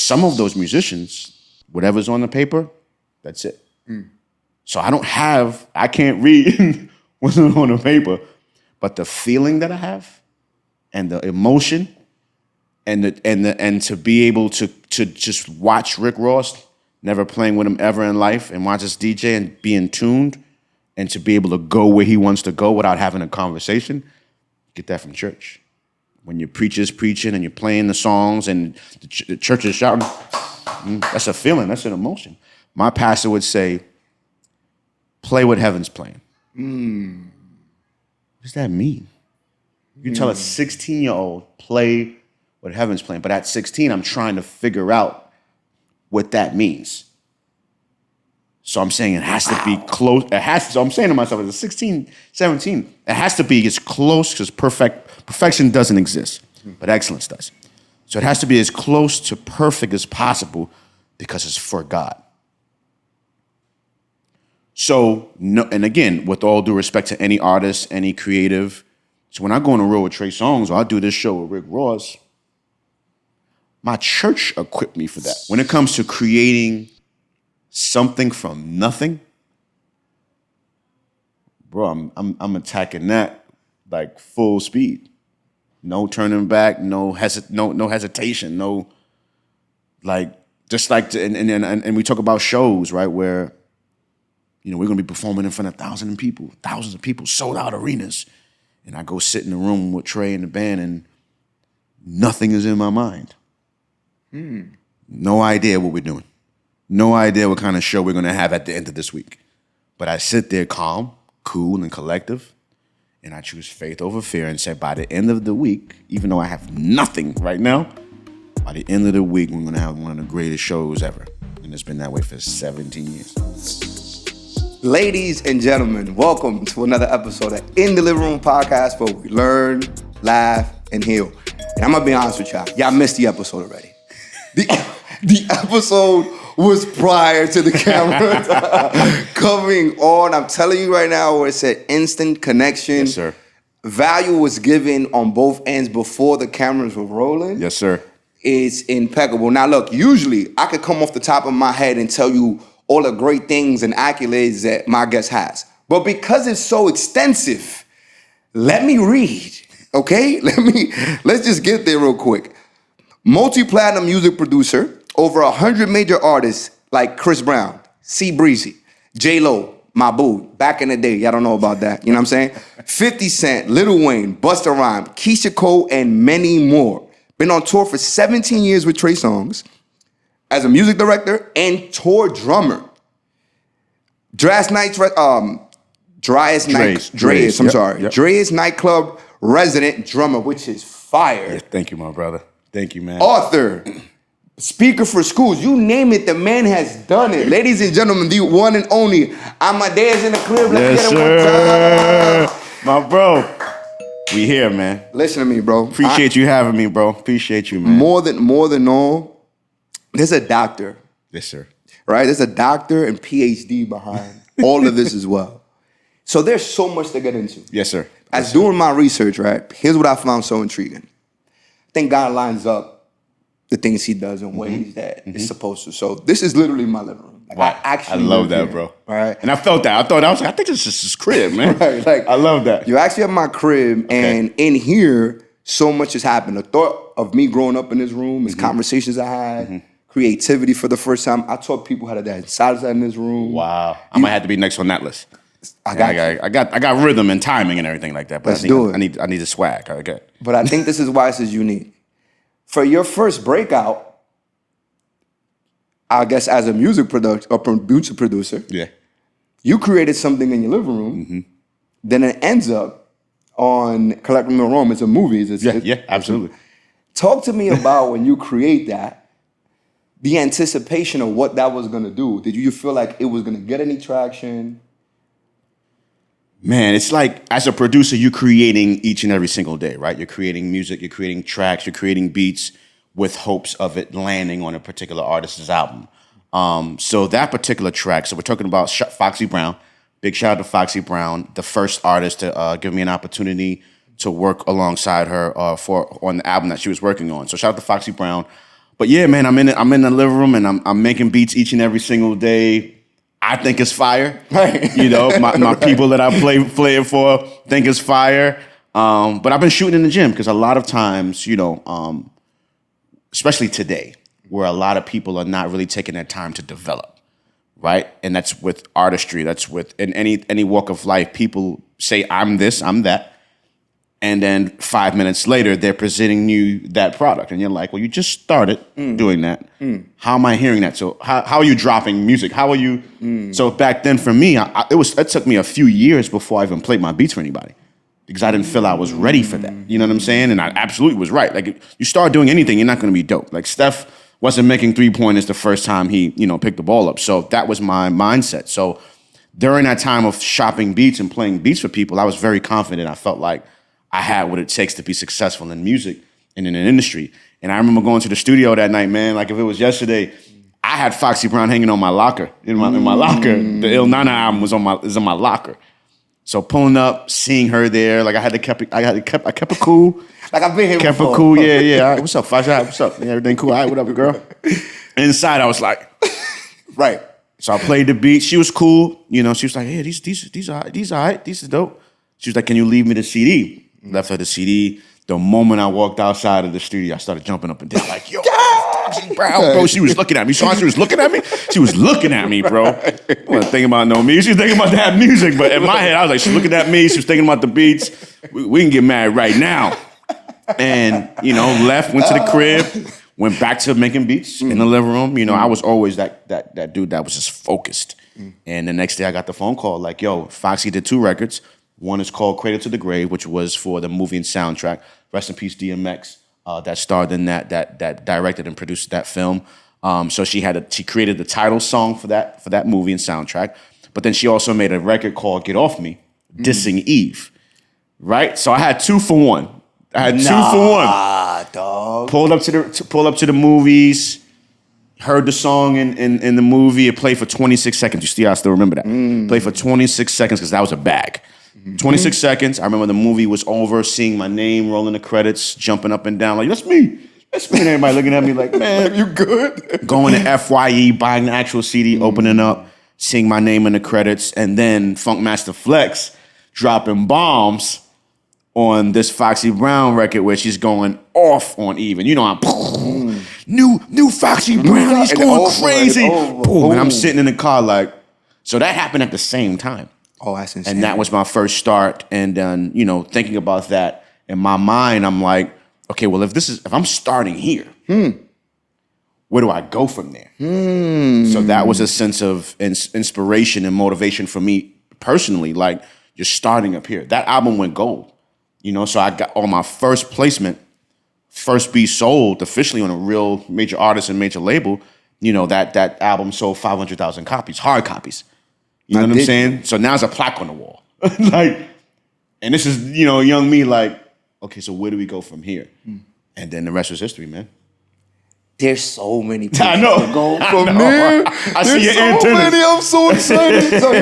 some of those musicians, whatever's on the paper, that's it. So I can't read what's on the paper, but the feeling that I have and the emotion and to be able to just watch Rick Ross, never playing with him ever in life, and watch us DJ and being tuned, and to be able to go where he wants to go without having a conversation, get that from church. When your preacher's preaching and you're playing the songs and the church is shouting, that's a feeling, that's an emotion. My pastor would say, play what heaven's playing. What does that mean? You tell a 16-year-old, play what heaven's playing. But at 16, I'm trying to figure out what that means. So I'm saying it has to be close. So I'm saying to myself, as a 16, 17, it has to be as close, because perfection doesn't exist, but excellence does. So it has to be as close to perfect as possible, because it's for God. So, no, and again, with all due respect to any artist, any creative, so when I go on the road with Trey Songz, or I do this show with Rick Ross, my church equipped me for that. When it comes to creating something from nothing, bro, I'm attacking that like full speed. No turning back, no hesitation, no, like, just like, and we talk about shows, right, where, you know, we're gonna be performing in front of thousands of people, sold out arenas. And I go sit in the room with Trey and the band, and nothing is in my mind. No idea what we're doing. No idea what kind of show we're gonna have at the end of this week. But I sit there calm, cool, and collective, and I choose faith over fear and say, by the end of the week, even though I have nothing right now, by the end of the week, we're gonna have one of the greatest shows ever. And it's been that way for 17 years. Ladies and gentlemen, welcome to another episode of In the Living Room Podcast, where we learn, laugh, and heal. And I'm gonna be honest with y'all, y'all missed the episode already. The episode was prior to the cameras coming on. I'm telling you right now, where it said instant connection. Yes, sir. Value was given on both ends before the cameras were rolling. Yes, sir. It's impeccable. Now, look, usually I could come off the top of my head and tell you all the great things and accolades that my guest has. But because it's so extensive, let me read, okay? Let's just get there real quick. Multi-platinum music producer, over 100 major artists like Chris Brown, C Breezy, J-Lo, my boo, back in the day, y'all don't know about that, you know what I'm saying? 50 Cent, Lil Wayne, Busta Rhymes, Keisha Cole, and many more. Been on tour for 17 years with Trey Songz as a music director and tour drummer. Dre's Nightclub resident drummer, which is fire. Yeah, thank you, my brother. Thank you, man. Author, speaker for schools, you name it, the man has done it. Ladies and gentlemen, the one and only Amadeus in the crib. Let's get it one time. My bro. We here, man. Listen to me, bro. Appreciate you having me, bro. Appreciate you, man. More than all, there's a doctor. Yes, sir. Right? There's a doctor and PhD behind all of this as well. So there's so much to get into. Yes, sir. As doing my research, right, here's what I found so intriguing. I think God lines up the things he does in ways that it's supposed to. So this is literally my living room. Like, wow. I love that, bro. All right. And I felt that. I was like, I think this is his crib, man. Right. Like, I love that. You're actually at my crib, and in here, so much has happened. The thought of me growing up in this room is conversations I had, creativity for the first time. I taught people how to dance salsa in this room. Wow. I might have to be next on that list. I got rhythm and timing and everything like that. But Let's do it. I need the swag. Okay. But I think this is why this is unique. For your first breakout, I guess as a music producer, yeah, you created something in your living room. Then it ends up on Collect Me Rome. It's a movie. Yeah, absolutely. Talk to me about when you create that, the anticipation of what that was going to do. Did you feel like it was going to get any traction? Man, it's like, as a producer, you're creating each and every single day, right? You're creating music, you're creating tracks, you're creating beats with hopes of it landing on a particular artist's album. So that particular track, so we're talking about Foxy Brown. Big shout out to Foxy Brown, the first artist to give me an opportunity to work alongside her on the album that she was working on. So shout out to Foxy Brown. But yeah, man, I'm in the living room and I'm making beats each and every single day. I think it's fire. Right. You know, my people that I play it for think it's fire. But I've been shooting in the gym because a lot of times, you know, especially today, where a lot of people are not really taking their time to develop, right? And that's with artistry. That's with in any walk of life. People say, I'm this, I'm that. And then 5 minutes later, they're presenting you that product. And you're like, well, you just started doing that. How am I hearing that? So how are you dropping music? How are you? So back then for me, it took me a few years before I even played my beats for anybody because I didn't feel I was ready for that. You know what I'm saying? And I absolutely was right. Like if you start doing anything, you're not going to be dope. Like Steph wasn't making 3-pointers the first time he, you know, picked the ball up. So that was my mindset. So during that time of shopping beats and playing beats for people, I was very confident. I felt like I had what it takes to be successful in music and in an industry. And I remember going to the studio that night, man, like if it was yesterday, I had Foxy Brown hanging on my locker, in my locker. The Il Nana album is in my locker. So pulling up, seeing her there, like I kept it cool. Like I've been here kept before. it cool, yeah. All right, what's up, Foxy? All right, what's up? Yeah, everything cool? All right, what up, girl? Inside, I was like, Right. So I played the beat. She was cool. You know, she was like, hey, these are all right. These are dope. She was like, can you leave me the CD? Left her the CD. The moment I walked outside of the studio, I started jumping up and down like, yo, Foxy Brown, bro. She was looking at me. She was looking at me? She was looking at me, bro. I wasn't thinking about no music. She was thinking about that music. But in my head, I was like, she's looking at me. She was thinking about the beats. We can get married right now. And, you know, went to the crib, went back to making beats in the living room. You know, I was always that dude that was just focused. And the next day I got the phone call like, yo, Foxy did 2 records. One is called Cradle to the Grave, which was for the movie and soundtrack. Rest in peace, DMX, that starred in that directed and produced that film. So she created the title song for that movie and soundtrack. But then she also made a record called Get Off Me, dissing Eve. Right? So I had 2 for 1. I had 2 for 1. Dog. Pulled up to the movies. Heard the song in the movie. It played for 26 seconds. You see, I still remember that. Played for 26 seconds because that was a bag. 26 seconds. I remember the movie was over, seeing my name rolling the credits, jumping up and down like, that's me. That's me. And everybody looking at me like, man, you good? Going to FYE, buying the actual CD, opening up, seeing my name in the credits, and then Funkmaster Flex dropping bombs on this Foxy Brown record where she's going off on Eve. And you know I'm new Foxy Brown, he's going crazy. Boom. And I'm sitting in the car like, so that happened at the same time. Oh, that's insane. And that was my first start. And then, you know, thinking about that in my mind, I'm like, okay, well, if I'm starting here, where do I go from there? So that was a sense of inspiration and motivation for me personally. Like, you're starting up here. That album went gold. You know, so I got on my first placement, first beat sold officially on a real major artist and major label. You know, that album sold 500,000 copies, hard copies. You know what I'm saying? So now there's a plaque on the wall. Like, and this is, you know, young me like, okay, so where do we go from here? And then the rest was history, man. There's so many people I know. that go from there. I see your There's so antennas. many. I'm so excited. So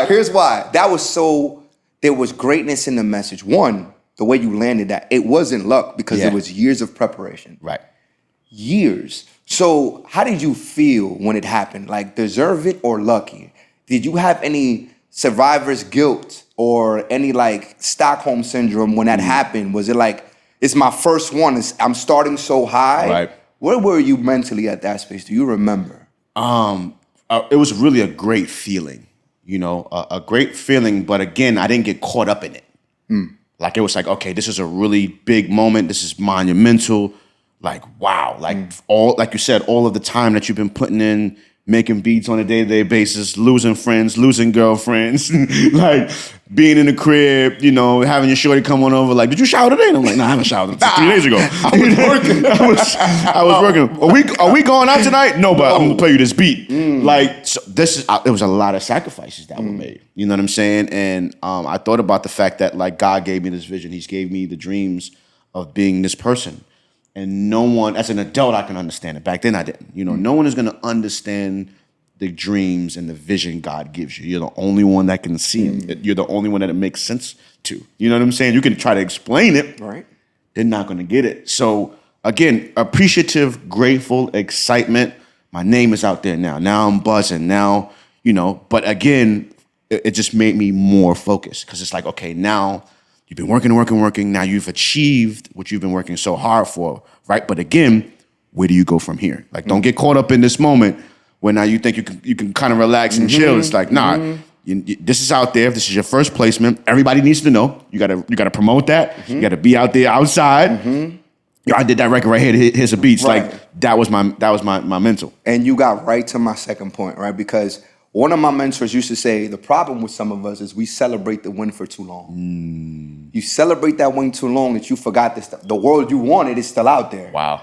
here's why. There was greatness in the message. One, the way you landed that, it wasn't luck because it was years of preparation. Right. Years. So how did you feel when it happened? Like, deserve it or lucky? Did you have any survivor's guilt or any like Stockholm syndrome when that happened? Was it like, it's my first one, I'm starting so high? Right. Where were you mentally at that space? Do you remember? It was really a great feeling, you know, a great feeling. But again, I didn't get caught up in it. Like, it was like, okay, this is a really big moment. This is monumental. Like, wow. Like you said, all of the time that you've been putting in, making beats on a day-to-day basis, losing friends, losing girlfriends, like being in the crib, you know, having your shorty come on over, like, did you shower today? And I'm like, nah, I haven't showered 3 days ago. I was working. I was working. Are we going out tonight? No, but I'm gonna play you this beat. Like, so it was a lot of sacrifices that were made. You know what I'm saying? And I thought about the fact that, like, God gave me this vision. He's gave me the dreams of being this person. And no one, as an adult, I can understand it. Back then, I didn't. You know, no one is going to understand the dreams and the vision God gives you. You're the only one that can see them. You're the only one that it makes sense to. You know what I'm saying? You can try to explain it. Right. They're not going to get it. So again, appreciative, grateful, excitement. My name is out there now. Now I'm buzzing. Now, but again, it just made me more focused because it's like, okay, now you've been working. Now you've achieved what you've been working so hard for, right? But again, where do you go from here? Like, don't get caught up in this moment where now you think you can kind of relax and chill. It's like, nah, this is out there. This is your first placement. Everybody needs to know. You gotta promote that. You gotta be out there outside. Yo, I did that record right here. Here's a beats. Right. Like that was my mental. And you got right to my second point, right? Because one of my mentors used to say, the problem with some of us is we celebrate the win for too long. You celebrate that win too long that you forgot the world you wanted is still out there. Wow.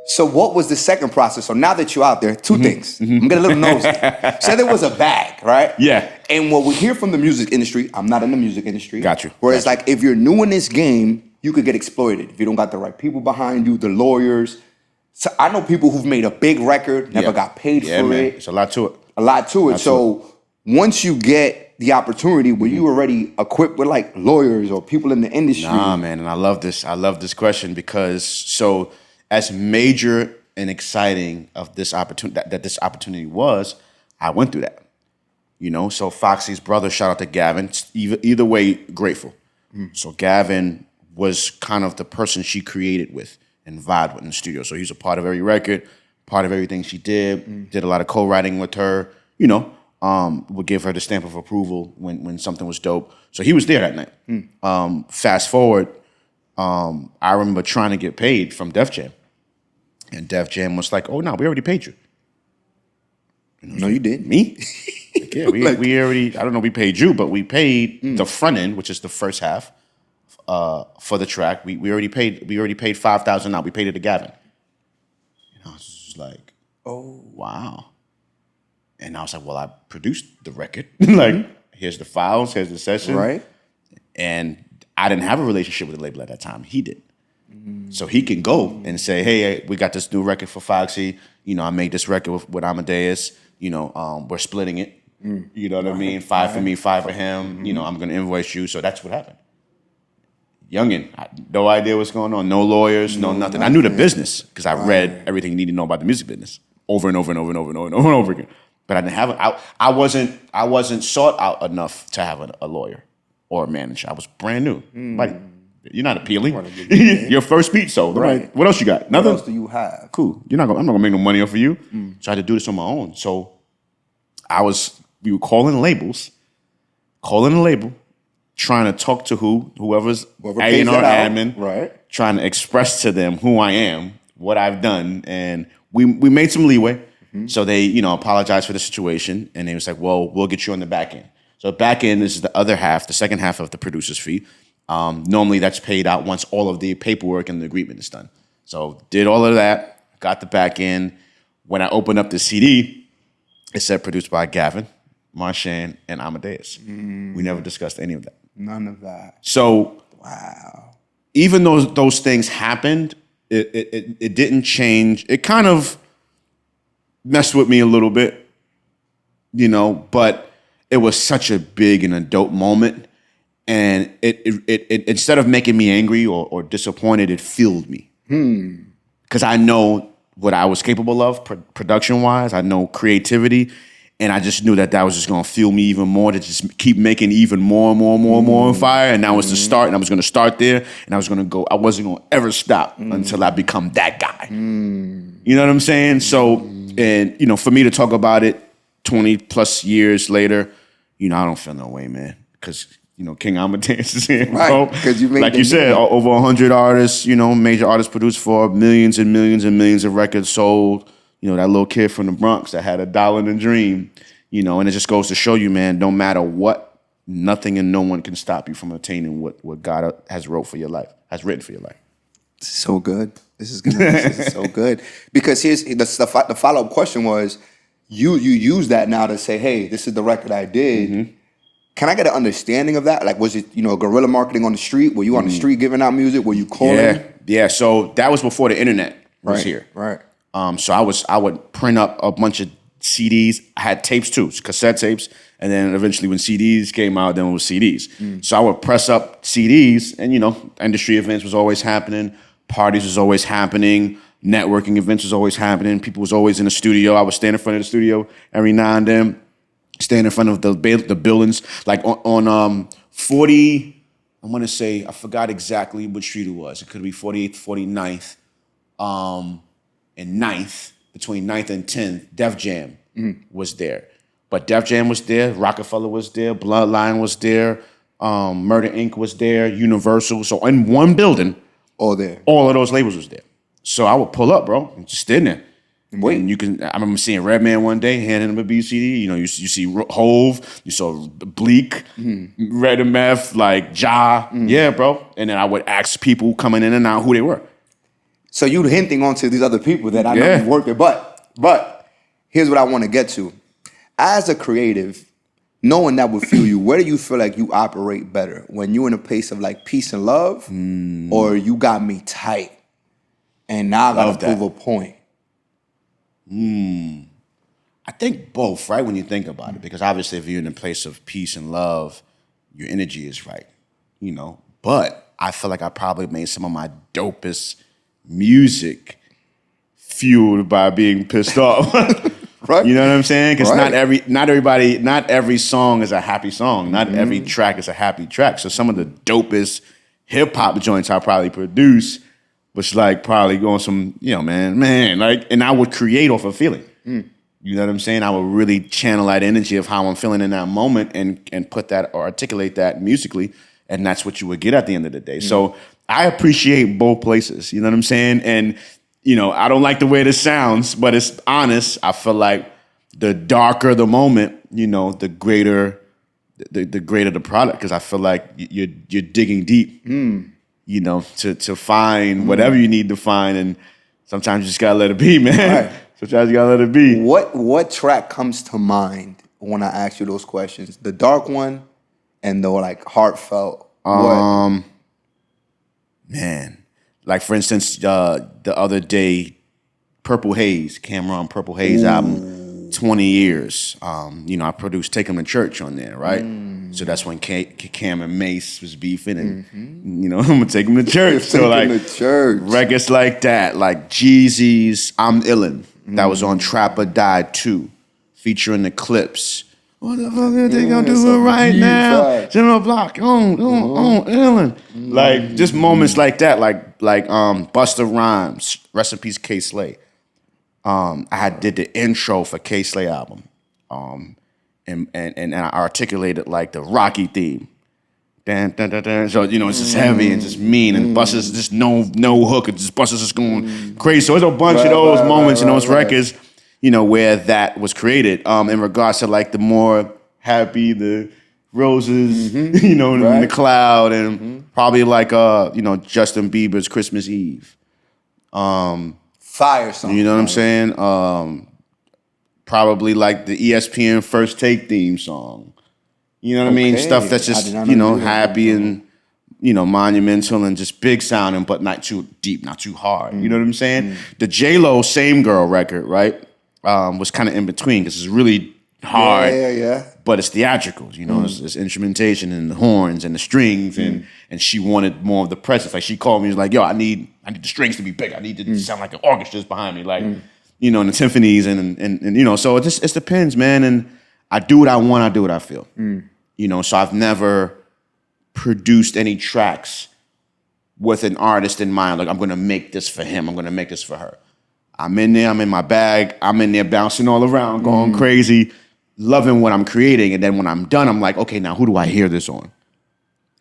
So what was the second process? So now that you're out there, two things. I'm getting a little nosy. Say there was a bag, right? Yeah. And what we hear from the music industry, I'm not in the music industry. Got you. Whereas like if you're new in this game, you could get exploited. If you don't got the right people behind you, the lawyers. So I know people who've made a big record, never got paid for man. it. It's a lot to it. A lot to it. So once you get the opportunity, were you already equipped with like lawyers or people in the industry? Nah, man, and I love this question because so as major and exciting of this opportunity that this opportunity was, I went through that. So Foxy's brother, shout out to Gavin. Either way, grateful. So Gavin was kind of the person she created with and vibed with in the studio. So he's a part of every record, part of everything she did. Did a lot of co-writing with her. Would give her the stamp of approval when something was dope. So he was there that night. Fast forward, I remember trying to get paid from Def Jam. And Def Jam was like, oh, no, we already paid you. No, you didn't. Me? Like, yeah, we already, I don't know, we paid you, but we paid the front end, which is the first half, for the track. We already paid $5,000 out. We paid it to Gavin. And I was just like, oh, wow. And I was like, well, I produced the record. Like, here's the files, here's the session. Right. And I didn't have a relationship with the label at that time. He did. So he can go and say, hey, we got this new record for Foxy. I made this record with Amadeus. We're splitting it. You know what I mean? 5 for me, 5 for him. I'm going to invoice you. So that's what happened. Youngin, no idea what's going on. No lawyers, no nothing. I knew the business because I read everything you need to know about the music business over and over and over and over and over and over and over again. But I didn't have it. I wasn't sought out enough to have a lawyer or a manager. I was brand new. Like, you're not appealing. Your first beat sold. Right. Like, what else you got? Nothing. What else do you have? Cool. I'm not gonna make no money off of you. So I had to do this on my own. So we were calling the label, trying to talk to whoever's A&R admin, right? Trying to express to them who I am, what I've done, and we made some leeway. So they, apologized for the situation, and they was like, well, we'll get you on the back end. So back end is the other half, the second half of the producer's fee. Normally that's paid out once all of the paperwork and the agreement is done. So did all of that, got the back end. When I opened up the CD, it said produced by Gavin, Marshan, and Amadeus. We never discussed any of that. None of that. So wow. Even though those things happened, it didn't change. It kind of messed with me a little bit, but it was such a big and a dope moment. And it instead of making me angry or disappointed, it fueled me. Because I know what I was capable of production-wise. I know creativity. And I just knew that was just going to fuel me even more to just keep making even more and more and more and more on fire. And that was the start. And I was going to start there. And I was going to go. I wasn't going to ever stop until I become that guy. You know what I'm saying? So, and, for me to talk about it 20 plus years later, I don't feel no way, man. Because, King Amadeus is here. Right. Because you made like you said, over 100 artists, major artists produced for millions and millions and millions of records sold. That little kid from the Bronx that had $1 in a dream, and it just goes to show you, man, no matter what, nothing and no one can stop you from attaining what God has written for your life. This is so good. This is so good. Because here's the follow-up question was, you use that now to say, hey, this is the record I did. Can I get an understanding of that? Like, was it, guerrilla marketing on the street? Were you on the street giving out music? Were you calling? Yeah. So that was before the internet was here. Right. So I would print up a bunch of CDs. I had tapes too, cassette tapes, and then eventually when CDs came out, then it was CDs. So I would press up CDs, and industry events was always happening. Parties was always happening. Networking events was always happening. People was always in the studio. I would stand in front of the studio every now and then, stand in front of the buildings. Like on 40, I want to say, I forgot exactly which street it was. It could be 48th, 49th, and 9th, between 9th and 10th, Def Jam was there. But Def Jam was there, Rockefeller was there, Bloodline was there, Murder Inc. was there, Universal. So in one building, all of those labels was there. So I would pull up, bro, and just stand there. Wait. And I remember seeing Redman one day, handing him a BCD. You know, you see Hove, you saw Bleak, Red and Meth, like Ja. Yeah, bro. And then I would ask people coming in and out who they were. So you hinting onto these other people that I know you work with. But here's what I want to get to. As a creative, knowing that would fuel you, where do you feel like you operate better? When you're in a place of like peace and love, or you got me tight and now I got to prove a point? I think both, right? When you think about it, because obviously if you're in a place of peace and love, your energy is right, you know. But I feel like I probably made some of my dopest music fueled by being pissed off. Right. You know what I'm saying? Because not every song is a happy song. Not every track is a happy track. So some of the dopest hip hop joints I probably produce was like probably going some, you know, man, like, and I would create off a feeling. You know what I'm saying? I would really channel that energy of how I'm feeling in that moment and put that or articulate that musically, and that's what you would get at the end of the day. So I appreciate both places. You know what I'm saying? And you know, I don't like the way this sounds, but it's honest. I feel like the darker the moment, you know, the greater the product. Because I feel like you're digging deep, you know, to find whatever you need to find, and sometimes you just gotta let it be, man. Right. Sometimes you gotta let it be. What track comes to mind when I ask you those questions? The dark one and the like heartfelt. Man. Like, for instance, the other day, Purple Haze, Cameron Purple Haze album, 20 years. You know, I produced Take 'Em to Church on there, right? So that's when Cam and Mace was beefing, and, you know, I'm going to take them to church. So, like, records like that, like Jeezy's I'm Illin', that was on Trap or Die 2, featuring the Clips. What the fuck are they gonna do it right now? General Block, on Illin'. Like, just moments like that, like Busta Rhymes, rest in peace, K Slay. I did the intro for K Slay album, and I articulated like the Rocky theme. Dun, dun, dun, dun. So, you know, it's just heavy and just mean, and Busta's just no hook, it's just Busta's just going crazy. So there's a bunch of those moments in those records, you know, where that was created, in regards to like the more happy, the roses, you know, in the cloud, and probably like, you know, Justin Bieber's Christmas Eve. Fire song. You know what I'm saying? Probably like the ESPN First Take theme song. You know what I mean? Stuff that's just, you know, happy and, you know, monumental and just big sounding, but not too deep, not too hard. You know what I'm saying? The J-Lo Same Girl record, right? Was kind of in between because it's really hard, but it's theatrical. You know, it's instrumentation and the horns and the strings, and she wanted more of the presence. Like, she called me, was like, "Yo, I need the strings to be big. I need to sound like an orchestra's behind me, like you know, and the symphonies and you know." So it depends, man. And I do what I want. I do what I feel. You know, so I've never produced any tracks with an artist in mind. Like, I'm going to make this for him. I'm going to make this for her. I'm in there, I'm in my bag, I'm in there bouncing all around, going crazy, loving what I'm creating. And then when I'm done, I'm like, okay, now who do I hear this on?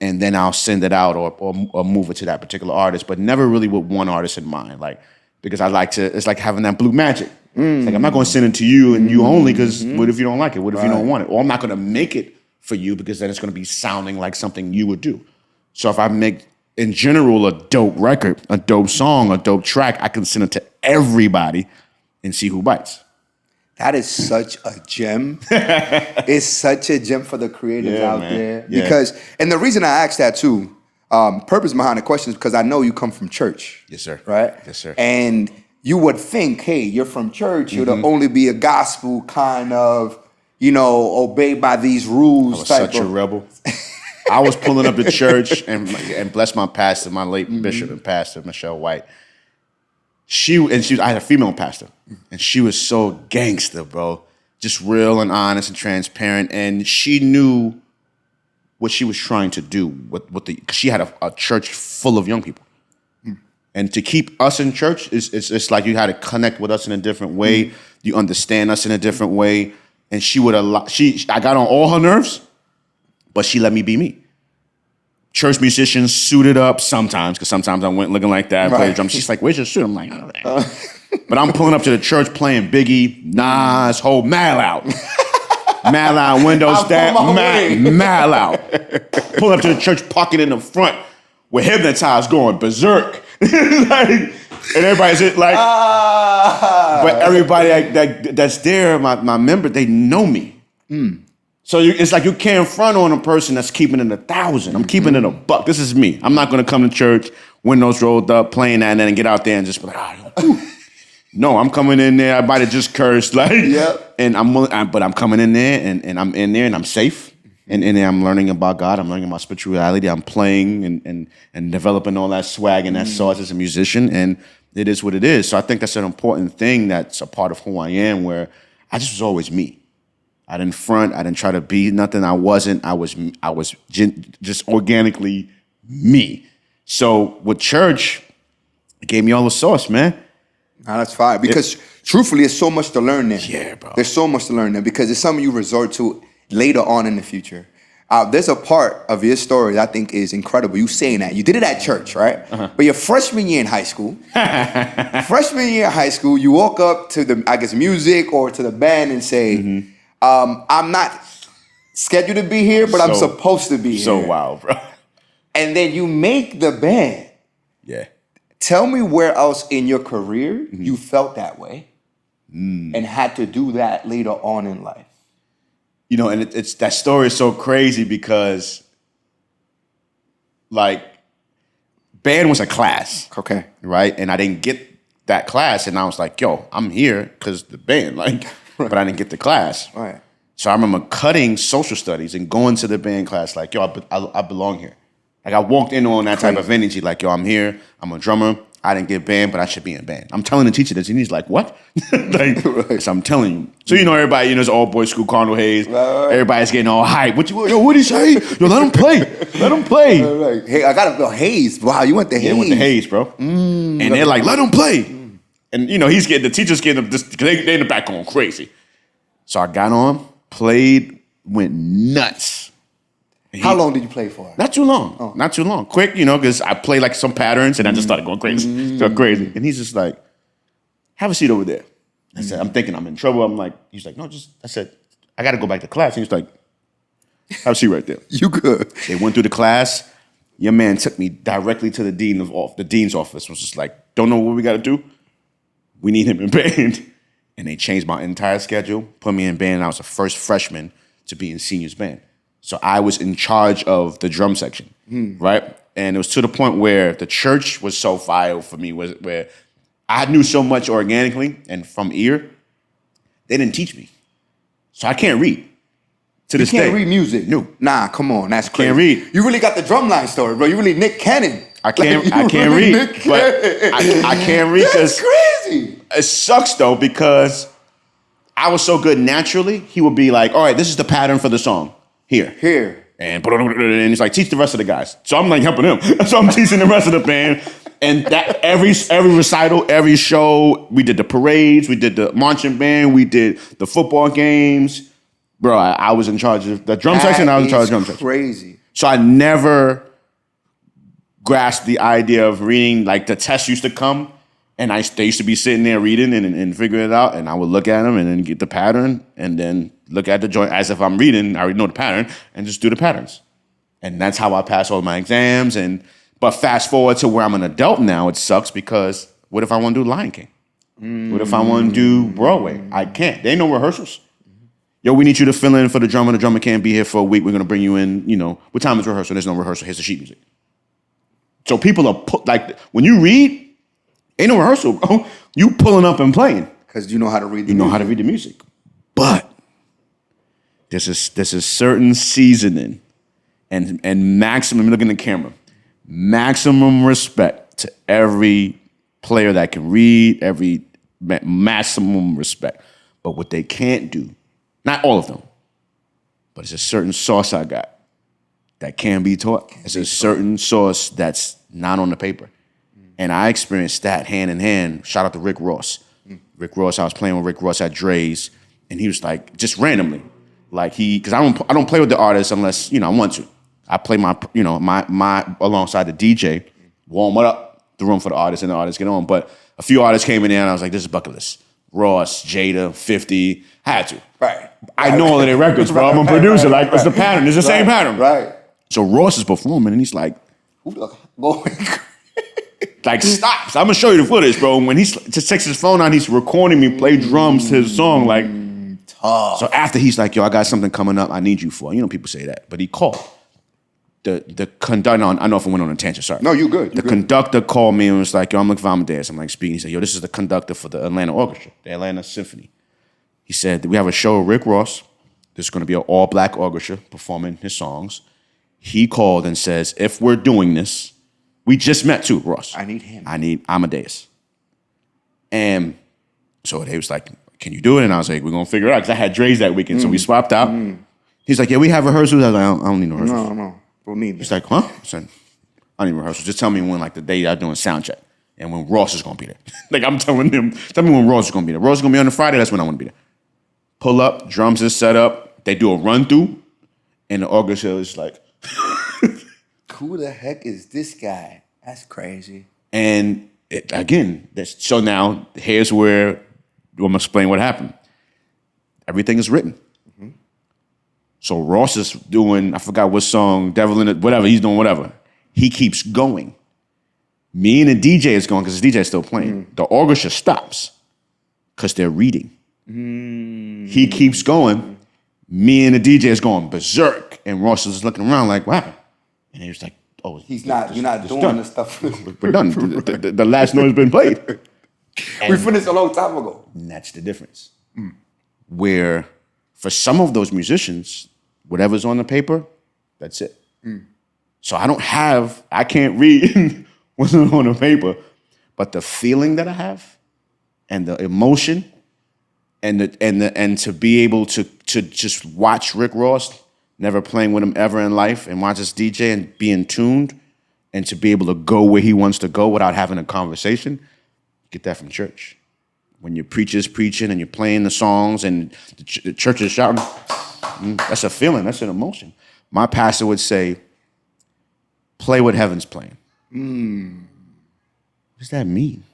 And then I'll send it out or move it to that particular artist, but never really with one artist in mind. Like, because I like to, it's like having that blue magic. It's like, I'm not going to send it to you and you only, because what if you don't like it? What if you don't want it? Or I'm not going to make it for you because then it's going to be sounding like something you would do. So if I make, in general, a dope record, a dope song, a dope track, I can send it to everybody and see who bites. That is such a gem. It's such a gem for the creatives out there. Because, and the reason I asked that too, purpose behind the question is because I know you come from church. Yes, sir. Right? Yes, sir. And you would think, hey, you're from church, you'd only be a gospel kind of, you know, obeyed by these rules. I was such a rebel. I was pulling up to church and bless my pastor, my late bishop and pastor, Michelle White. I had a female pastor, and she was so gangster, bro. Just real and honest and transparent. And she knew what she was trying to do because she had a church full of young people. And to keep us in church, it's like you had to connect with us in a different way. You understand us in a different way. And I got on all her nerves, but she let me be me. Church musicians suited up sometimes, because sometimes I went looking like that, played the drums. She's like, where's your suit? I'm like, oh, but I'm pulling up to the church playing Biggie, Nas, whole Mal out. Mal out, windows down, Mal out. Pulling up to the church, parking in the front with Hypnotized going berserk. And everybody's like, but everybody that's there, my member, they know me. So it's like you can't front on a person that's keeping it 1,000. I'm keeping it $1. This is me. I'm not going to come to church, windows rolled up, playing that, and then get out there and just be like, no, I'm coming in there. I might have just cursed, and but I'm coming in there, and I'm in there, and I'm safe. And I'm learning about God. I'm learning about spirituality. I'm playing and developing all that swag and that sauce as a musician. And it is what it is. So I think that's an important thing that's a part of who I am, where I just was always me. I didn't front. I didn't try to be nothing I wasn't. I was just organically me. So with church, it gave me all the sauce, man. Nah, that's fine. Because truthfully, there's so much to learn there. Yeah, bro. There's so much to learn there because it's something you resort to later on in the future. There's a part of your story that I think is incredible. You saying that. You did it at church, right? Uh-huh. But your freshman year in high school, you walk up to the, music or to the band and say, I'm not scheduled to be here, but I'm supposed to be here. So wild, bro. And then you make the band. Yeah. Tell me where else in your career you felt that way and had to do that later on in life. You know, and it's that story is so crazy because, like, band was a class. Okay. Right? And I didn't get that class, and I was like, yo, I'm here because the band, but I didn't get the class. Right. So I remember cutting social studies and going to the band class like, yo, I belong here. Like, I walked in on that type of energy, like, yo, I'm here, I'm a drummer, I didn't get band, but I should be in band. I'm telling the teacher this, and he's like, what? So I'm telling you. So, everybody, it's all boys school, Carnal Hayes. Right. Everybody's getting all hype. What'd he say? Yo, let him play. Let him play. Right. Hey, I got to go Hayes. Wow, you went to Hayes. Yeah, I went to Hayes, bro. And they're like, let him play. And, the teacher's getting them, they're in the back going crazy. So I got on, played, went nuts. How long did you play for? Not too long. Oh. Not too long. Quick, because I played like some patterns and I just started going crazy. So crazy. And he's just like, have a seat over there. I said, I'm thinking I'm in trouble. He's like, no, I said, I got to go back to class. And he's like, have a seat right there. You good. They went through the class. Your man took me directly to the dean's office. Was just like, don't know what we got to do. We need him in band. And they changed my entire schedule, put me in band, and I was the first freshman to be in seniors band. So I was in charge of the drum section, right? And it was to the point where the church was so fire for me, where I knew so much organically and from ear, they didn't teach me. So I can't read. To this day. You can't read music? No. Nah, come on, that's crazy. Can't read. You really got the drumline story, bro. You really Nick Cannon. I can't read. But I can't read because that's crazy. It sucks though because I was so good naturally. He would be like, all right, this is the pattern for the song. Here. And he's like, teach the rest of the guys. So I'm like helping him. So I'm teaching the rest of the band. And that every recital, every show, we did the parades, we did the marching band, we did the football games. Bro, I was in charge of the drum section. I was in charge of drum section. Crazy. So I never grasped the idea of reading. Like the test used to come, and they used to be sitting there reading and figuring it out. And I would look at them and then get the pattern, and then look at the joint as if I'm reading. I already know the pattern, and just do the patterns. And that's how I pass all my exams. But fast forward to where I'm an adult now, it sucks because what if I want to do Lion King? What if I want to do Broadway? I can't. There ain't no rehearsals. Yo, we need you to fill in for the drummer. The drummer can't be here for a week. We're going to bring you in, what time is rehearsal? There's no rehearsal. Here's the sheet music. So people are, when you read, ain't no rehearsal, bro. You pulling up and playing. Because you know how to read the music. You know how to read the music. But there's a certain seasoning And maximum, look in the camera, maximum respect to every player that can read, maximum respect. But what they can't do, not all of them, but it's a certain sauce I got that can be taught. It's a certain sauce that's not on the paper. And I experienced that hand in hand. Shout out to Rick Ross. Rick Ross, I was playing with Rick Ross at Drai's, and he was like, just randomly, like because I don't play with the artist unless, I want to. I play my alongside the DJ, warm up the room for the artist, and the artists get on. But a few artists came in there, and I was like, this is bucket list. Ross, Jada, 50, had to. Right. I know all of their records, bro. I'm a producer. It's the pattern. It's the same pattern. Right. So Ross is performing, and he's like, who the going? Like, stops. I'm gonna show you the footage, bro. When he just takes his phone out, he's recording me play drums to his song. Like, tough. So after he's like, yo, I got something coming up I need you for. People say that. But he called. The conductor, I know if I went on a tangent, sorry. No, you good. The conductor called me and was like, yo, I'm looking for Amadeus. I'm like speaking. He said, yo, this is the conductor for the Atlanta Orchestra, the Atlanta Symphony. He said, we have a show with Rick Ross. There's gonna be an all-black orchestra performing his songs. He called and says, if we're doing this, we just met too, Ross. I need him. I need Amadeus. And so they was like, can you do it? And I was like, we're gonna figure it out. Because I had Dre's that weekend, so we swapped out. He's like, yeah, we have rehearsals. I was like, I don't need no rehearsals. No. Don't need He's like, huh? I said, I don't need rehearsals. Just tell me when, the day I'm doing sound check. And when Ross is gonna be there. I'm telling him, tell me when Ross is gonna be there. Ross is gonna be on the Friday, that's when I wanna be there. Pull up, drums is set up, they do a run through, and the orchestra is like, who the heck is this guy? That's crazy. And so now here's where I'm gonna explain what happened. Everything is written. So Ross is doing, I forgot what song, Devil in It, whatever, he's doing whatever. He keeps going. Me and the DJ is going, because the DJ is still playing. The orchestra stops, because they're reading. He keeps going. Me and the DJ is going berserk. And Ross is looking around like, wow. And he was like, oh. You're not doing this stuff. We're done. The last note has been played. We finished a long time ago. And that's the difference. Where for some of those musicians, whatever's on the paper, that's it. So I can't read what's on the paper, but the feeling that I have and the emotion and to be able to just watch Rick Ross, never playing with him ever in life, and watch this DJ and being tuned, and to be able to go where he wants to go without having a conversation, get that from church. When your preacher's preaching and you're playing the songs and the church is shouting, that's a feeling, that's an emotion. My pastor would say, play what heaven's playing. What does that mean?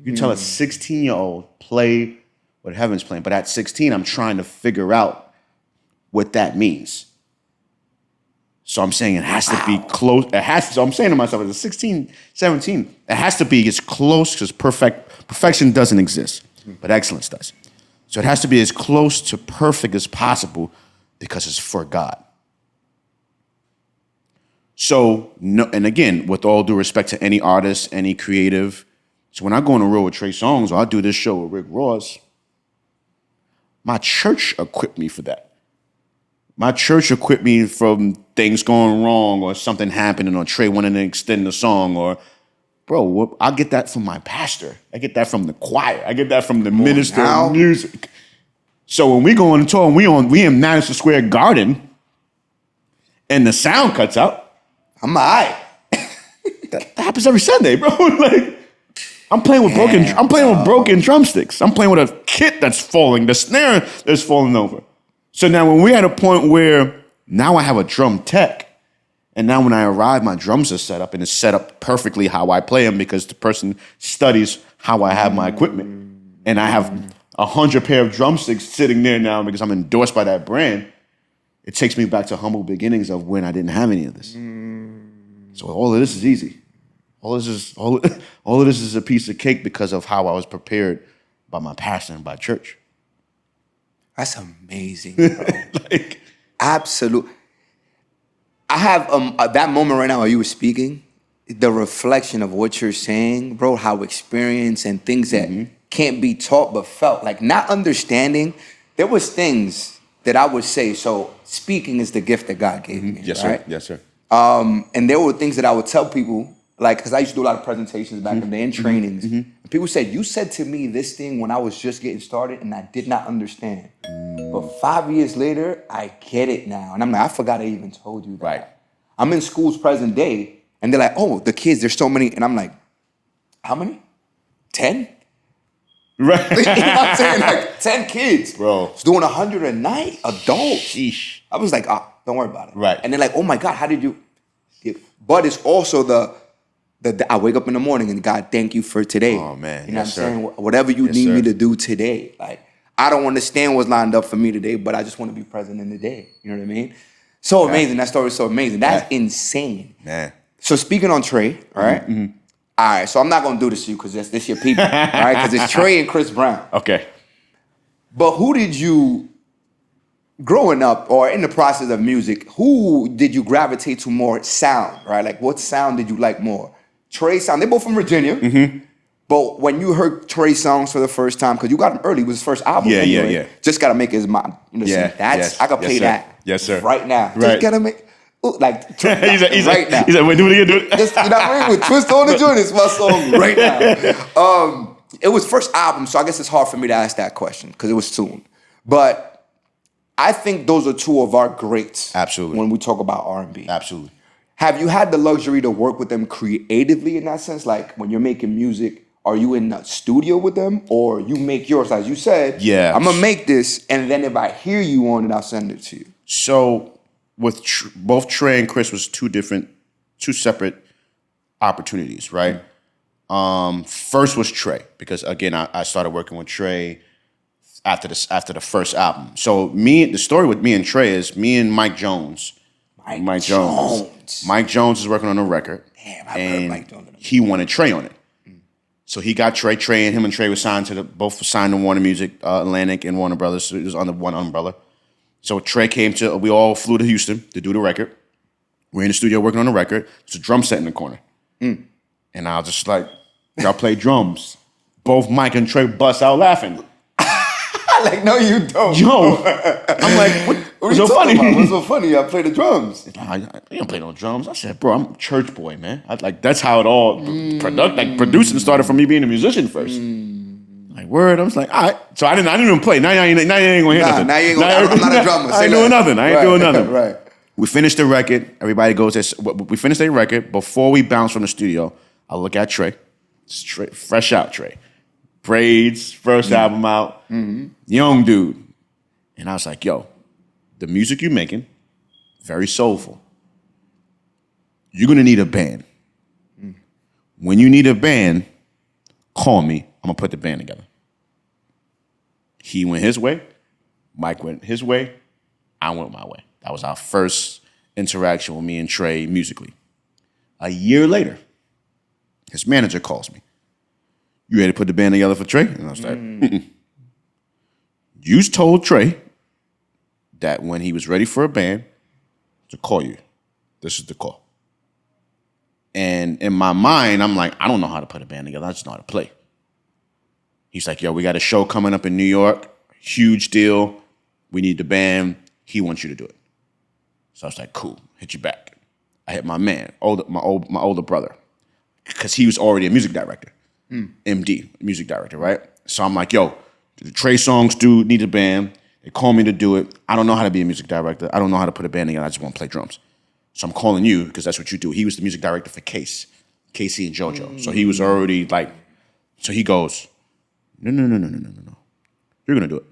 You tell a 16-year-old, play what heaven's playing. But at 16, I'm trying to figure out what that means. So I'm saying it has to be close. So I'm saying to myself, as a 16, 17, it has to be as close, because perfection doesn't exist, but excellence does. So it has to be as close to perfect as possible, because it's for God. So, no, and again, with all due respect to any artist, any creative, so when I go on the road with Trey Songz, or I do this show with Rick Ross, my church equipped me for that. My church equipped me from things going wrong or something happening or Trey wanting to extend the song or, bro, I get that from my pastor. I get that from the choir. I get that from the minister of music. So when we go on tour and we in Madison Square Garden and the sound cuts out, I'm all right. that happens every Sunday, bro. Like, I'm playing with broken drumsticks. I'm playing with a kit that's falling, the snare that's falling over. So now when we're at a point where now I have a drum tech, and now when I arrive, my drums are set up and it's set up perfectly how I play them, because the person studies how I have my equipment. And I have 100 pair of drumsticks sitting there now because I'm endorsed by that brand. It takes me back to humble beginnings of when I didn't have any of this. So all of this is easy. All of this is a piece of cake because of how I was prepared by my pastor and by church. That's amazing, bro. Absolute. I have that moment right now while you were speaking, the reflection of what you're saying, bro, how experience and things that can't be taught but felt, like not understanding. There was things that I would say, so speaking is the gift that God gave me, Yes, right? sir. Yes, sir. And there were things that I would tell people, like, because I used to do a lot of presentations back in the day and trainings. And people said, you said to me this thing when I was just getting started and I did not understand. But 5 years later, I get it now. And I'm like, I forgot I even told you that. Right. I'm in schools present day and they're like, oh, the kids, there's so many. And I'm like, how many? 10? Right. You know what I'm saying? Like 10 kids. Bro. It's doing 100 a night, adults. Sheesh. I was like, don't worry about it. Right. And they're like, oh my God, how did you? But it's also the I wake up in the morning and God, thank you for today. Oh, man. You know Yes, what I'm sir. saying? Whatever you Yes, need sir. me to do today. Like, I don't understand what's lined up for me today, but I just want to be present in the day. You know what I mean? So amazing. That story is so amazing. That's insane. Man. So speaking on Trey, all right? All right, so I'm not going to do this to you because this your people, all right? Because it's Trey and Chris Brown. Okay. But who did you, growing up or in the process of music, who did you gravitate to more sound, right? Like what sound did you like more? Trey Songz, they're both from Virginia. But when you heard Trey Songz for the first time, because you got him early, it was his first album. Yeah. Just Gotta Make His Mind. You know, Yeah, that's, yes, I could yes, play sir. that Yes, sir. right now. Right. Just gotta make, like, He's like, right now. He's like, wait, do it again, do it. Just, you know what I mean? With Twist on the Joint, it's my song right now. It was first album, so I guess it's hard for me to ask that question because it was soon. But I think those are two of our greats. Absolutely. When we talk about R&B. Absolutely. Have you had the luxury to work with them creatively in that sense? Like when you're making music, are you in the studio with them or you make yours? As you said, Yeah. I'm going to make this and then if I hear you on it, I'll send it to you. So with both Trey and Chris was two separate opportunities, right? First was Trey because again I started working with Trey after the first album. So the story with me and Trey is me and Mike Jones. Mike Jones is working on a record. Damn, I've heard Mike Jones. He wanted Trey on it. So he got Trey. Trey and Trey were signed both signed to Warner Music, Atlantic and Warner Brothers. So it was under one umbrella. So Trey we all flew to Houston to do the record. We're in the studio working on the record. There's a drum set in the corner. And I was just like, y'all play drums. Both Mike and Trey bust out laughing. Like, no, you don't. Yo, I'm like, what's so funny? What's so funny? I play the drums. I don't play no drums. I said, bro, I'm a church boy, man. That's how it all producing started from me being a musician first. Like word, I was like, all right. So I didn't even play. Now you ain't gonna hear nothing. Now you ain't gonna. I'm not a drummer. I ain't doing nothing. I ain't doing nothing. Right. We finished the record. Everybody goes there. We finished the record. Before we bounce from the studio, I look at Trey. Straight, fresh out Trey. Braids, first album out. Young dude. And I was like, yo, the music you're making, very soulful. You're gonna need a band. When you need a band, call me. I'm gonna put the band together. He went his way. Mike went his way. I went my way. That was our first interaction with me and Trey musically. A year later, his manager calls me. You ready to put the band together for Trey? And I was like, You told Trey that when he was ready for a band to call you. This is the call. And in my mind, I'm like, I don't know how to put a band together. I just know how to play. He's like, yo, we got a show coming up in New York. Huge deal. We need the band. He wants you to do it. So I was like, cool, hit you back. I hit my man, my older brother, because he was already a music director. MD, music director, right? So I'm like, yo, the Trey Songz dude need a band. They call me to do it. I don't know how to be a music director. I don't know how to put a band together. I just want to play drums. So I'm calling you because that's what you do. He was the music director for Casey and JoJo. So he was already like, so he goes, no. You're going to do it.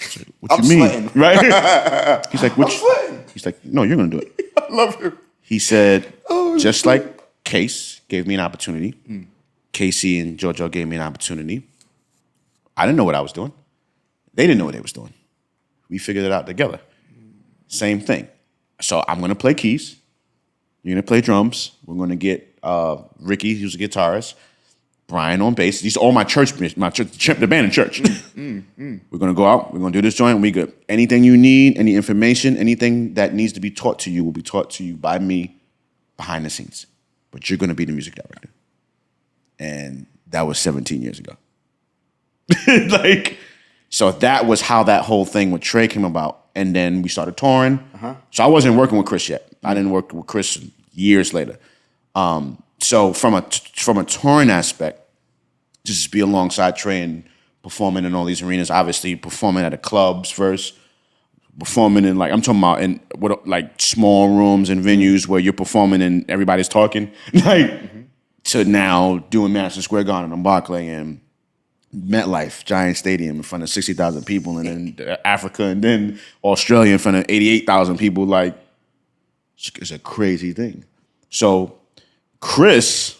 I said, what I'm you mean? sweating. Right? He's like, I'm sweating. He's like, no, you're going to do it. I love him. He said, just like Case gave me an opportunity, Casey and JoJo gave me an opportunity. I didn't know what I was doing. They didn't know what they was doing. We figured it out together. Same thing. So I'm going to play keys. You're going to play drums. We're going to get Ricky, who's a guitarist, Brian on bass. These are all my church, the band in church. We're going to go out. We're going to do this joint. We good. Anything you need, any information, anything that needs to be taught to you will be taught to you by me behind the scenes. But you're going to be the music director. And that was 17 years ago. So that was how that whole thing with Trey came about. And then we started touring. So I wasn't working with Chris yet. I didn't work with Chris years later. So from a touring aspect, just be alongside Trey and performing in all these arenas. Obviously, performing at the clubs first, performing in I'm talking about in small rooms and venues where you're performing and everybody's talking, to now doing Madison Square Garden and Barclay and MetLife, Giant Stadium in front of 60,000 people, and then Africa, and then Australia in front of 88,000 people. It's a crazy thing. So Chris,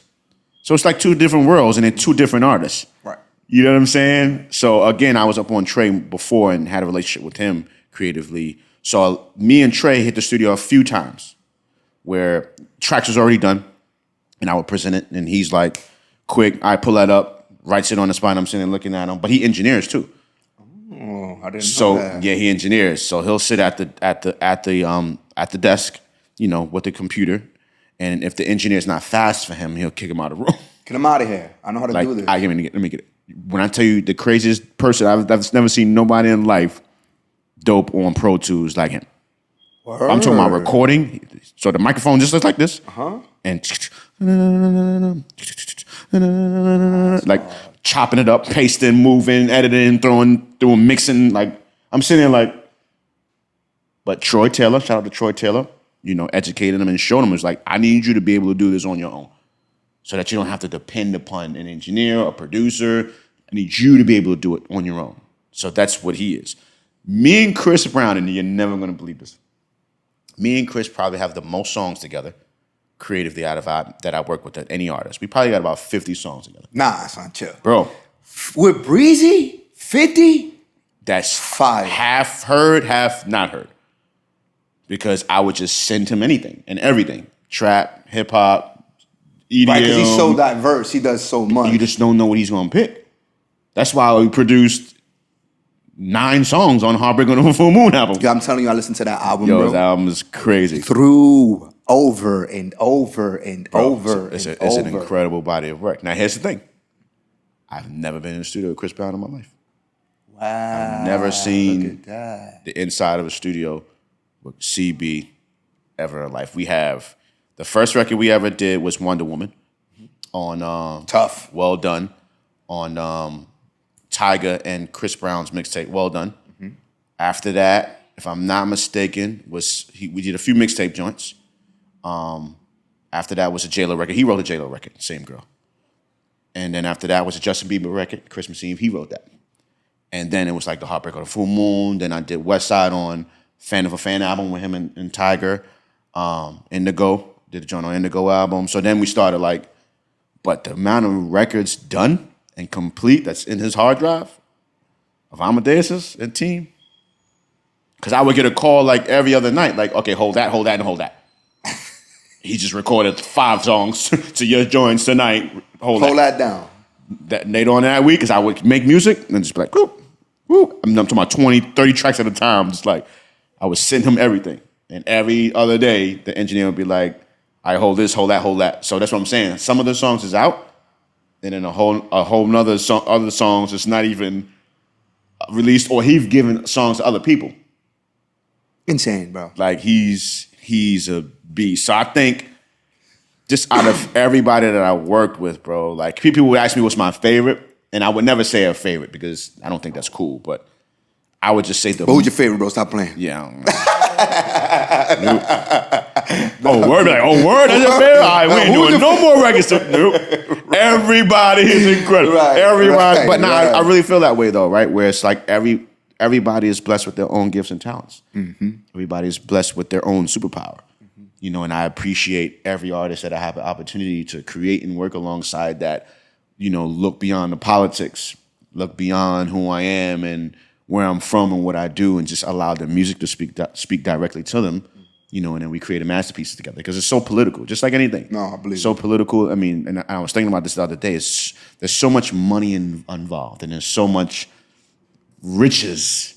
so it's like two different worlds and then two different artists. Right. You know what I'm saying? So again, I was up on Trey before and had a relationship with him creatively. So me and Trey hit the studio a few times where tracks was already done and I would present it and he's like, quick, I pull that up, writes it on the spot, and I'm sitting looking at him. But he engineers too. Oh, I didn't So know that. yeah, he engineers. So he'll sit at the desk, with the computer. And if the engineer's not fast for him, he'll kick him out of the room. Get him out of here. I know how to do this. Let me get it. When I tell you the craziest person, I've never seen nobody in life dope on Pro Tools like him. Word. I'm talking about recording. So the microphone just looks like this. And chopping it up, pasting, moving, editing, doing mixing. I'm sitting there but Troy Taylor, shout out to Troy Taylor, educating him and showing him, it's I need you to be able to do this on your own so that you don't have to depend upon an engineer or producer. I need you to be able to do it on your own. So that's what he is. Me and Chris Brown, and you're never going to believe this, me and Chris probably have the most songs together creatively that I work with any artist. We probably got about 50 songs together. Nah, son, chill. Bro. With Breezy, 50? That's fire. Half heard, half not heard. Because I would just send him anything and everything. Trap, hip hop, EDM. Right, because he's so diverse. He does so much. You just don't know what he's going to pick. That's why we produced 9 songs on Heartbreak on the Full Moon album. Yeah, I'm telling you, I listened to that album, bro. His album is crazy. Through, over, and over, and over, It's and an over. incredible body of work. Now, here's the thing. I've never been in the studio with Chris Brown in my life. Wow. I've never seen Look at that. the inside of a studio with CB ever in life. We have, the first record we ever did was Wonder Woman on Tough. Well Done, on Tyga and Chris Brown's mixtape, Well Done. After that, if I'm not mistaken, we did a few mixtape joints. After that was a J-Lo record. He wrote a J-Lo record, same girl. And then after that was a Justin Bieber record, Christmas Eve, he wrote that. And then it was the Heartbreak on the Full Moon. Then I did West Side on Fan of a Fan album with him and Tiger. Indigo, did a joint on Indigo album. So then we started but the amount of records done and complete that's in his hard drive of Amadeus and team. Because I would get a call every other night, okay, hold that, and hold that. He just recorded 5 songs to your joints tonight. Hold that down. That later on that week, because I would make music and just be whoop, whoop. I'm talking about 20, 30 tracks at a time. Just I would send him everything. And every other day, the engineer would be I hold this, hold that, hold that. So that's what I'm saying. Some of the songs is out, and then a whole nother other songs is not even released, or he's given songs to other people. Insane, bro. He's a beast. So I think just out of everybody that I worked with, bro, people would ask me what's my favorite, and I would never say a favorite because I don't think that's cool, but I would just say But who's your favorite, bro? Stop playing. Yeah, I don't know. Nope. Word, that's your favorite? All right, we ain't doing no more records. Nope. Everybody is incredible. Right, Everybody. right, But now right. I really feel that way though, right? Where it's everybody is blessed with their own gifts and talents. Everybody is blessed with their own superpower. And I appreciate every artist that I have the opportunity to create and work alongside that, look beyond the politics, look beyond who I am and where I'm from and what I do, and just allow the music to speak directly to them, and then we create a masterpiece together because it's so political, just like anything. No, I believe so political. I mean, and I was thinking about this the other day. There's so much money involved, and there's so much riches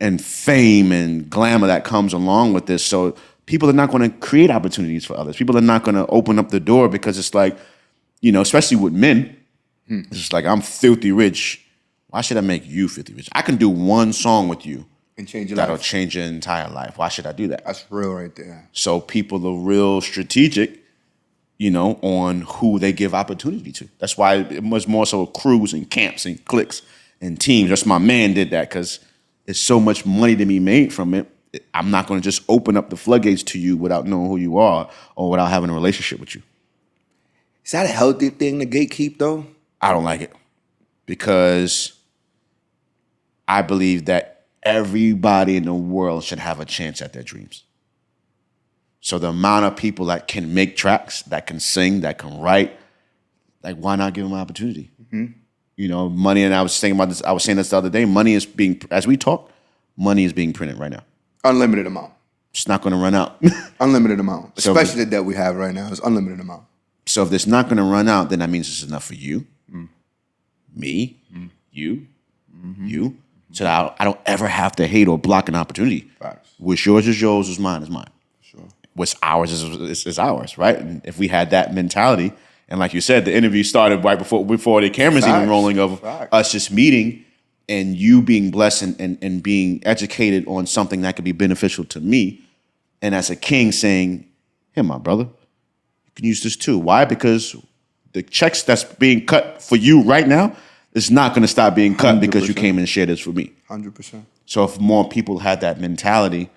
and fame and glamour that comes along with this. So people are not going to create opportunities for others. People are not going to open up the door because it's especially with men, it's just I'm filthy rich. Why should I make you filthy rich? I can do one song with you And change your that'll life. change your entire life. Why should I do that? That's real right there. So people are real strategic, on who they give opportunity to. That's why it was more so crews and camps and cliques and teams. That's my man did that because there's so much money to be made from it. I'm not going to just open up the floodgates to you without knowing who you are or without having a relationship with you. Is that a healthy thing to gatekeep, though? I don't like it because I believe that everybody in the world should have a chance at their dreams. So the amount of people that can make tracks, that can sing, that can write, like why not give them an opportunity? Money, and I was saying this the other day, money is being, as we talk, money is being printed right now. Unlimited amount. It's not going to run out. Unlimited amount. So Especially the debt we have right now is unlimited amount. So if it's not going to run out, then that means it's enough for you, me, you, you. So that I don't ever have to hate or block an opportunity. Facts. What's yours is yours, what's mine is mine. Sure. What's ours is ours, right? And if we had that mentality, and like you said, the interview started right before the cameras even rolling of us just meeting and you being blessed and being educated on something that could be beneficial to me. And as a king saying, here, my brother, you can use this too. Why? Because the checks that's being cut for you right now is not going to stop being cut 100%. Because you came and shared this for me. 100%. So if more people had that mentality,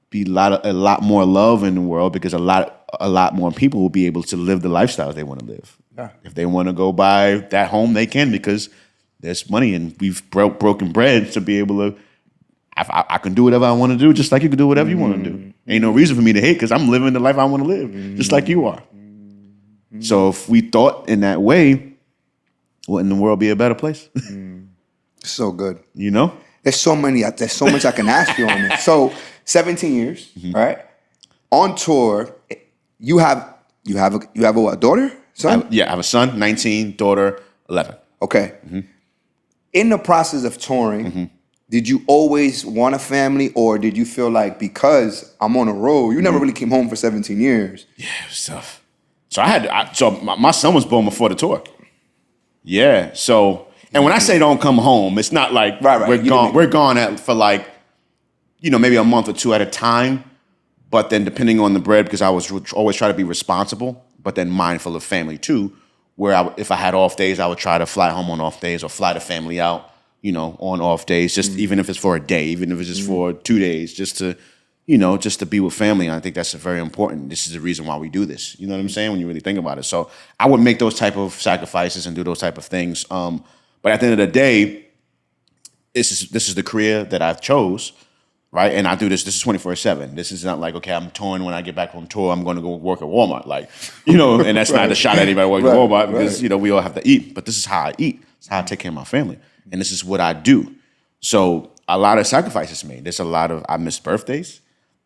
be a lot more love in the world because a lot more people will be able to live the lifestyles they want to live. Yeah. If they want to go buy that home, they can because there's money and we've broken bread to be able to. I can do whatever I want to do, just like you can do whatever you want to do. Ain't no reason for me to hate because I'm living the life I want to live, just like you are. So if we thought in that way, wouldn't the world be a better place? So good. There's so much I can ask you on this. So 17 years, right? On tour, you have a what, daughter? Son? I have a son, 19, daughter, 11. Okay. In the process of touring, did you always want a family, or did you feel like because I'm on a road, you never really came home for 17 years? Yeah, it was tough. So my son was born before the tour. Yeah. So, and when I say don't come home, it's not like we're gone. We're gone for like, maybe a month or two at a time. But then depending on the bread, because I was always try to be responsible, but then mindful of family too, where if I had off days, I would try to fly home on off days or fly the family out, on off days, just even if it's for a day, even if it's just for 2 days, just to be with family. And I think that's very important. This is the reason why we do this. You know what I'm saying? When you really think about it. So I would make those type of sacrifices and do those type of things. But at the end of the day, this is the career that I've chose, right? And I do this. This is 24/7. This is not like, okay, I'm touring. When I get back from tour, I'm going to go work at Walmart. Like, and that's not a shot at anybody working at Walmart because, we all have to eat. But this is how I eat. It's how I take care of my family. And this is what I do. So a lot of sacrifices made. There's I miss birthdays.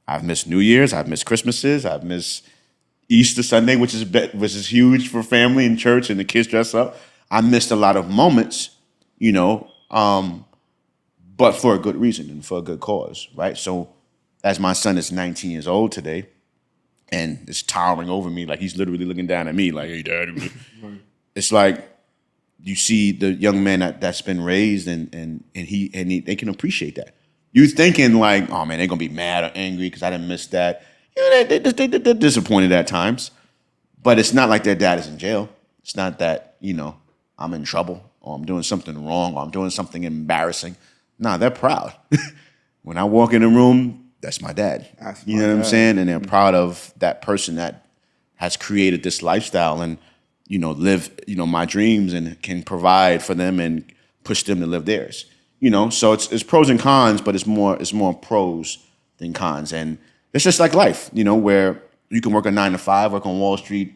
I've missed New Year's. I've missed Christmases. I've missed Easter Sunday, which is huge for family and church and the kids dress up. I missed a lot of moments, but for a good reason and for a good cause, right? So as my son is 19 years old today and is towering over me, like he's literally looking down at me like, hey, Dad. It's like you see the young man that's been raised and they can appreciate that. You thinking like, oh man, they're gonna be mad or angry because I didn't miss that. They're disappointed at times, but it's not like their dad is in jail. It's not that I'm in trouble or I'm doing something wrong or I'm doing something embarrassing. Nah, they're proud. When I walk in the room, that's my dad. You know what I'm saying? And they're proud of that person that has created this lifestyle and live my dreams and can provide for them and push them to live theirs. So it's pros and cons, but it's more pros than cons. And it's just like life, where you can work a 9 to 5, work on Wall Street,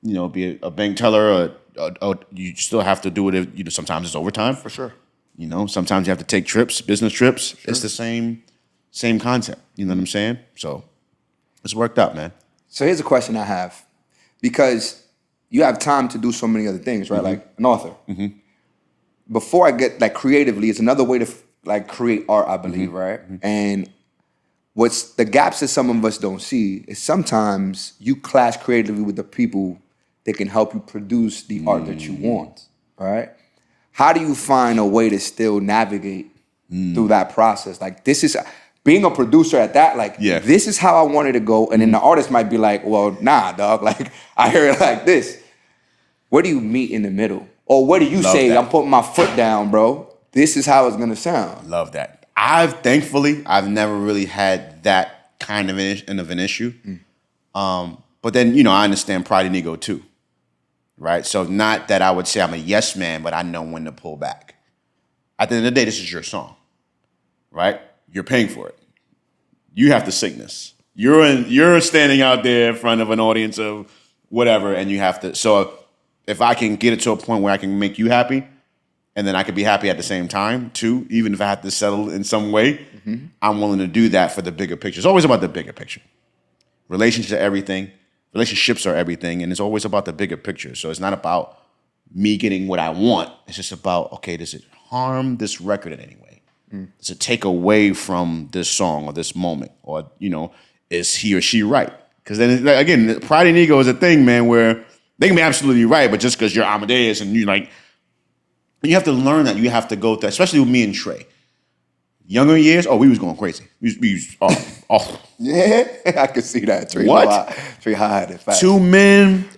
be a bank teller, or you still have to do it. Sometimes it's overtime. For sure. Sometimes you have to take trips, business trips. Sure. It's the same concept. You know what I'm saying? So it's worked out, man. So here's a question I have, because you have time to do so many other things, right? Like an author. Before I get creatively, it's another way to create art, I believe, right? And what's the gaps that some of us don't see is sometimes you clash creatively with the people that can help you produce the art that you want, right? how do you find a way to still navigate through that process? Like, this is being a producer at that, like, this is how I wanted to go. And then the artist might be like, well, nah, dog, like, I hear it like this. Where do you meet in the middle? Or what do you say, I'm putting my foot down, bro? This is how it's going to sound. Love that. I've never really had that kind of an issue. But then, you know, I understand pride and ego too, right? So not that I would say I'm a yes man, but I know when to pull back. At the end of the day, this is your song, right? You're paying for it. You have to sing this. You're standing out there in front of an audience of whatever, and you have to. So if I can get it to a point where I can make you happy, and then I can be happy at the same time too, even if I have to settle in some way, I'm willing to do that for the bigger picture. It's always about the bigger picture. Relationships are everything. Relationships are everything, and it's always about the bigger picture. So it's not about me getting what I want. It's just about, okay, does it harm this record in any way? Does it take away from this song or this moment? Or, you know, is he or she right? Because then, again, pride and ego is a thing, man, where they can be absolutely right, but just because you're Amadeus and you like, you have to learn that. You have to go through, especially with me and Trey. Younger years, we was going crazy. Yeah, I could see that. Trey, what? Trey hide it fast. Two men,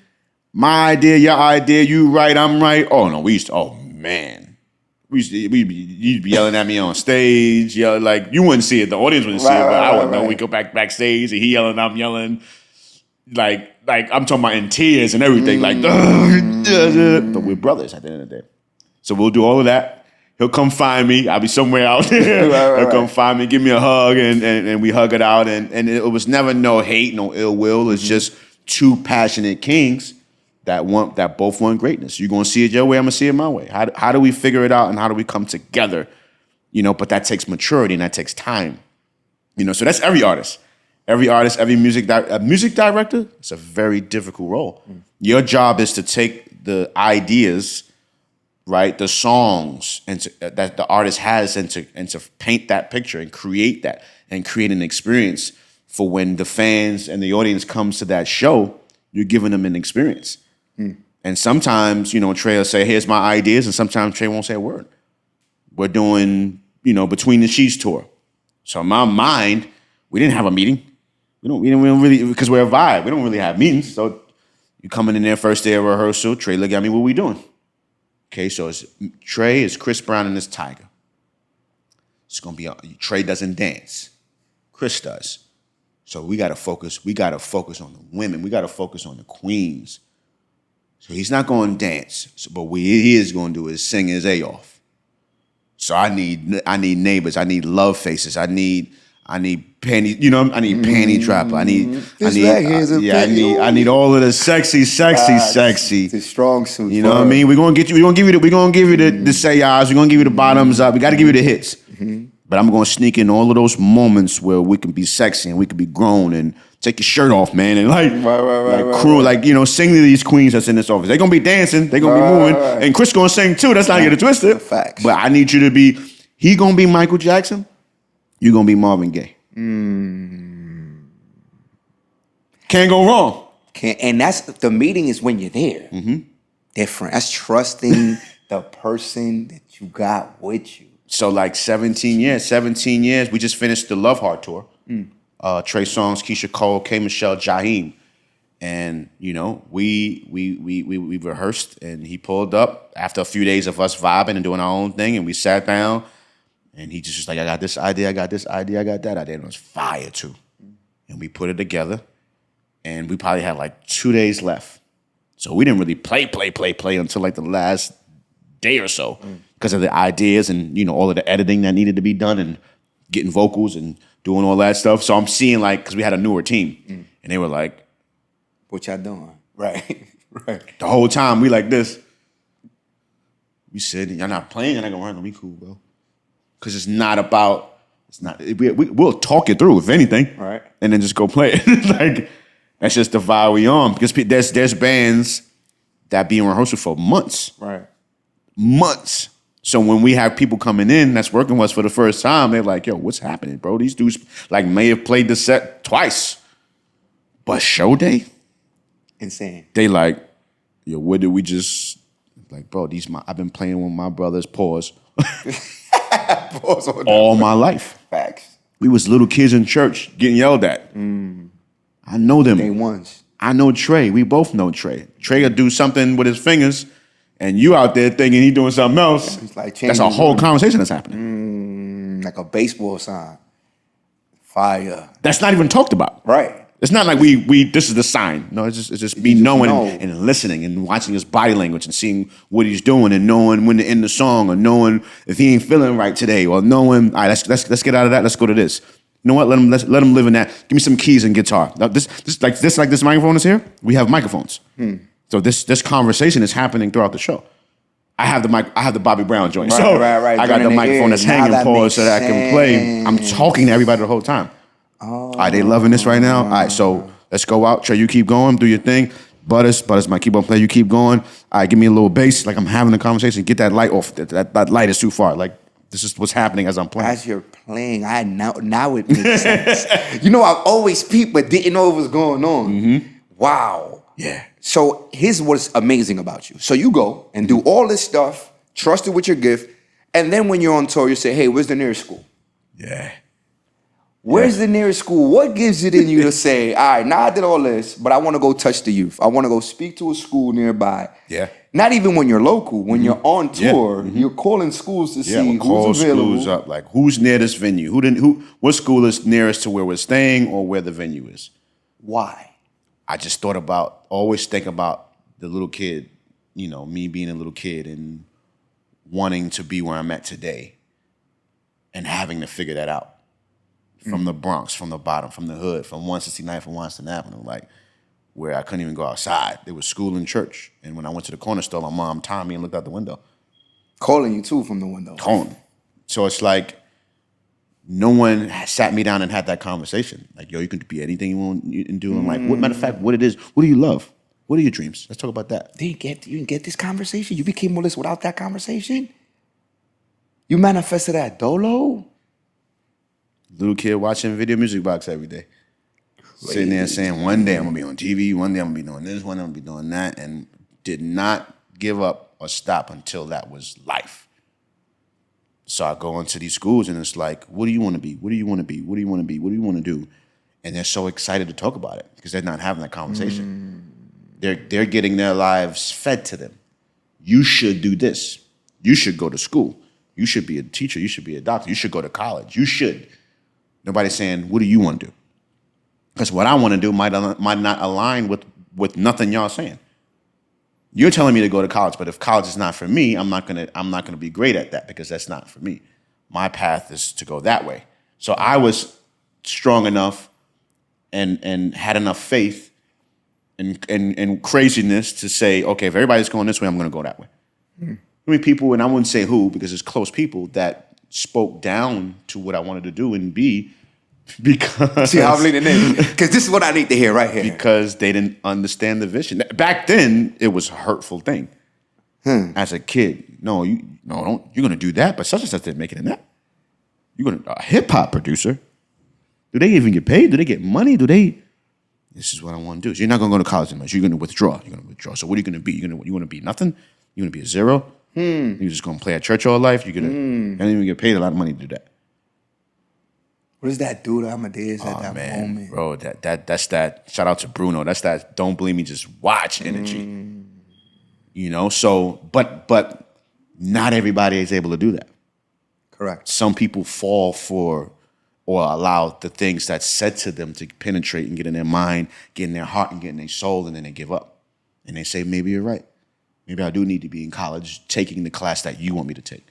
my idea, your idea, you right, I'm right. Oh no, man. You'd be yelling at me on stage, like you wouldn't see it. The audience wouldn't see it, but I would know. We go backstage and he yelling, I'm yelling. Like I'm talking about in tears and everything. But we're brothers at the end of the day. So we'll do all of that. He'll come find me. I'll be somewhere out there. He'll come find me, give me a hug, and we hug it out. And it was never no hate, no ill will. It's just two passionate kings that both want greatness. You're gonna see it your way, I'm gonna see it my way. How do we figure it out and how do we come together? You know, but that takes maturity and that takes time. You know, so that's every artist. Every music director, it's a very difficult role. Your job is to take the ideas, right, the songs that the artist has and to paint that picture and create that and create an experience for when the fans and the audience comes to that show, you're giving them an experience. And sometimes, you know, Trey will say, here's my ideas, and sometimes Trey won't say a word. We're doing, you know, Between the Sheets tour. So in my mind, we didn't have a meeting. We don't really, because we're a vibe. We don't really have meetings. So you coming in there first day of rehearsal, Trey look at me, what we doing? Okay, so Trey is Chris Brown and this Tiger. It's gonna be Trey doesn't dance. Chris does. So we gotta focus. We gotta focus on the women. We gotta focus on the queens. So he's not gonna dance. But what he is gonna do is sing his A off. So I need neighbors. I need love faces. I need panty. You know, I need panty dropper. I need all of the sexy. The strong suit. You know what I mean? We're gonna give you the say-ahs. We're gonna give you the bottoms up. We got to give you the hits. But I'm gonna sneak in all of those moments where we can be sexy and we can be grown and take your shirt off, man, and you know, sing to these queens that's in this office. They're gonna be dancing. They're gonna be moving, and Chris gonna sing too. That's not get it twisted. Facts. But I need you to be. He gonna be Michael Jackson. You gonna be Marvin Gaye. Can't go wrong. And that's the meeting is when you're there. Different. That's trusting the person that you got with you. So like 17 years. We just finished the Love Heart tour. Trey Songz, Keisha Cole, K. Michelle, Jaheim. And, you know, we rehearsed and he pulled up after a few days of us vibing and doing our own thing, and we sat down and he just was like, I got this idea, I got that idea. And it was fire too. And we put it together and we probably had like 2 days left. So we didn't really play until like the last day or so because of the ideas and, you know, all of the editing that needed to be done and getting vocals and doing all that stuff. So I'm seeing like, because we had a newer team and they were like, what y'all doing? Right. The whole time we like this. We said, y'all not playing, y'all not gonna run, we cool, bro. Because we'll talk it through, if anything. Right. And then just go play it. Like, that's just the vibe we on. Because there's bands that be in rehearsal for months. Right. Months. So when we have people coming in that's working with us for the first time, they're like, yo, what's happening, bro? These dudes like may have played the set twice. But show day? Insane. They like, yo, what did we just Like, bro, I've been playing with my brothers, pause, Pause on that. all my life. Facts. We was little kids in church getting yelled at. I know them. Day ones. I know Trey. We both know Trey. Trey will do something with his fingers, and you out there thinking he doing something else. It's like That's a whole conversation that's happening. like a baseball sign. Fire. That's not even talked about. Right. It's not like we this is the sign. No, it's just me knowing know. and listening and watching his body language and seeing what he's doing and knowing when to end the song or knowing if he ain't feeling right today or knowing, all right, let's get out of that. Let's go to this. You know what? Let him live in that. Give me some keys and guitar. Now, this microphone is here. We have microphones. So this conversation is happening throughout the show. I have the Bobby Brown joint. Right, so right. I got the microphone that's hanging paused so that I can play. I'm sense. talking to everybody the whole time. All right, they loving this right now? All right, so let's go out. Trey, you keep going. Do your thing. Butters my keyboard player. You keep going. All right, give me a little bass. Like I'm having a conversation. Get that light off. That light is too far. Like this is what's happening as I'm playing. As you're playing, now it makes sense. You know, I've always peeped, but didn't know what was going on. Wow. Yeah. So here's what's amazing about you. So you go and do all this stuff, trusted with your gift, and then when you're on tour, you say, hey, where's the nearest school? Yeah. Where's the nearest school? What gives it in you to say, all right, now I did all this, but I want to go touch the youth. I want to go speak to a school nearby. Yeah. Not even when you're local. When you're on tour, you're calling schools to see we'll call who's available. schools up. Like who's near this venue? What school is nearest to where we're staying or where the venue is? Why? I just always think about the little kid, you know, me being a little kid and wanting to be where I'm at today and having to figure that out. From the Bronx, from the bottom, from the hood, from 169th and Washington Avenue, like where I couldn't even go outside. There was school and church. And when I went to the corner store, my mom timed me and looked out the window. Calling you too from the window. Calling. So it's like no one sat me down and had that conversation. Like, yo, you can be anything you want and do. I'm like, matter of fact, what it is, what do you love? What are your dreams? Let's talk about that. You didn't get this conversation? You became all this without that conversation? You manifested that dolo? Little kid watching Video Music Box every day. Sitting there saying, one day I'm going to be on TV, one day I'm going to be doing this, one day I'm going to be doing that, and did not give up or stop until that was life. So I go into these schools and it's like, what do you want to be? What do you want to be? What do you want to be? What do you want to do? And they're so excited to talk about it because they're not having that conversation. They're getting their lives fed to them. You should do this. You should go to school. You should be a teacher. You should be a doctor. You should go to college. You should. Nobody's saying, what do you want to do? Because what I want to do might not align with nothing y'all saying. You're telling me to go to college, but if college is not for me, I'm not gonna be great at that because that's not for me. My path is to go that way. So I was strong enough and had enough faith and craziness to say, okay, if everybody's going this way, I'm gonna go that way. I mean, people, and I wouldn't say who because it's close people that spoke down to what I wanted to do and be because... See how I'm leaning in? Because this is what I need to hear right here. Because they didn't understand the vision. Back then, it was a hurtful thing. As a kid, you're going to do that, but such and such didn't make it in that. You're going to a hip-hop producer. Do they even get paid? Do they get money? This is what I want to do. So you're not going to go to college anymore. So you're going to withdraw. So what are you going to be? You want to be nothing? You're going to be a zero? You're just going to play at church all life? You don't even get paid a lot of money to do that. What does that do to Amadeus at that moment? Bro, that's that, shout out to Bruno, that's that don't believe me, just watch energy. You know, so, but not everybody is able to do that. Correct. Some people fall for or allow the things that's said to them to penetrate and get in their mind, get in their heart and get in their soul, and then they give up. And they say, maybe you're right. Maybe I do need to be in college taking the class that you want me to take.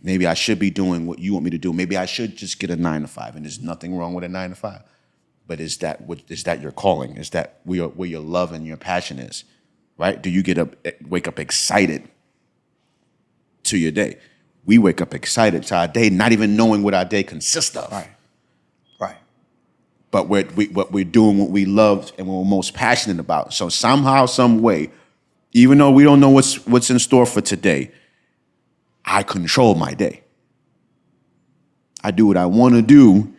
Maybe I should be doing what you want me to do. Maybe I should just get a 9-to-5, and there's nothing wrong with a 9-to-5. But is that your calling? Is that where your love and your passion is? Right? Do you wake up excited to your day? We wake up excited to our day, not even knowing what our day consists of. Right. But we're doing what we love and what we're most passionate about. So somehow, some way, even though we don't know what's in store for today, I control my day. I do what I want to do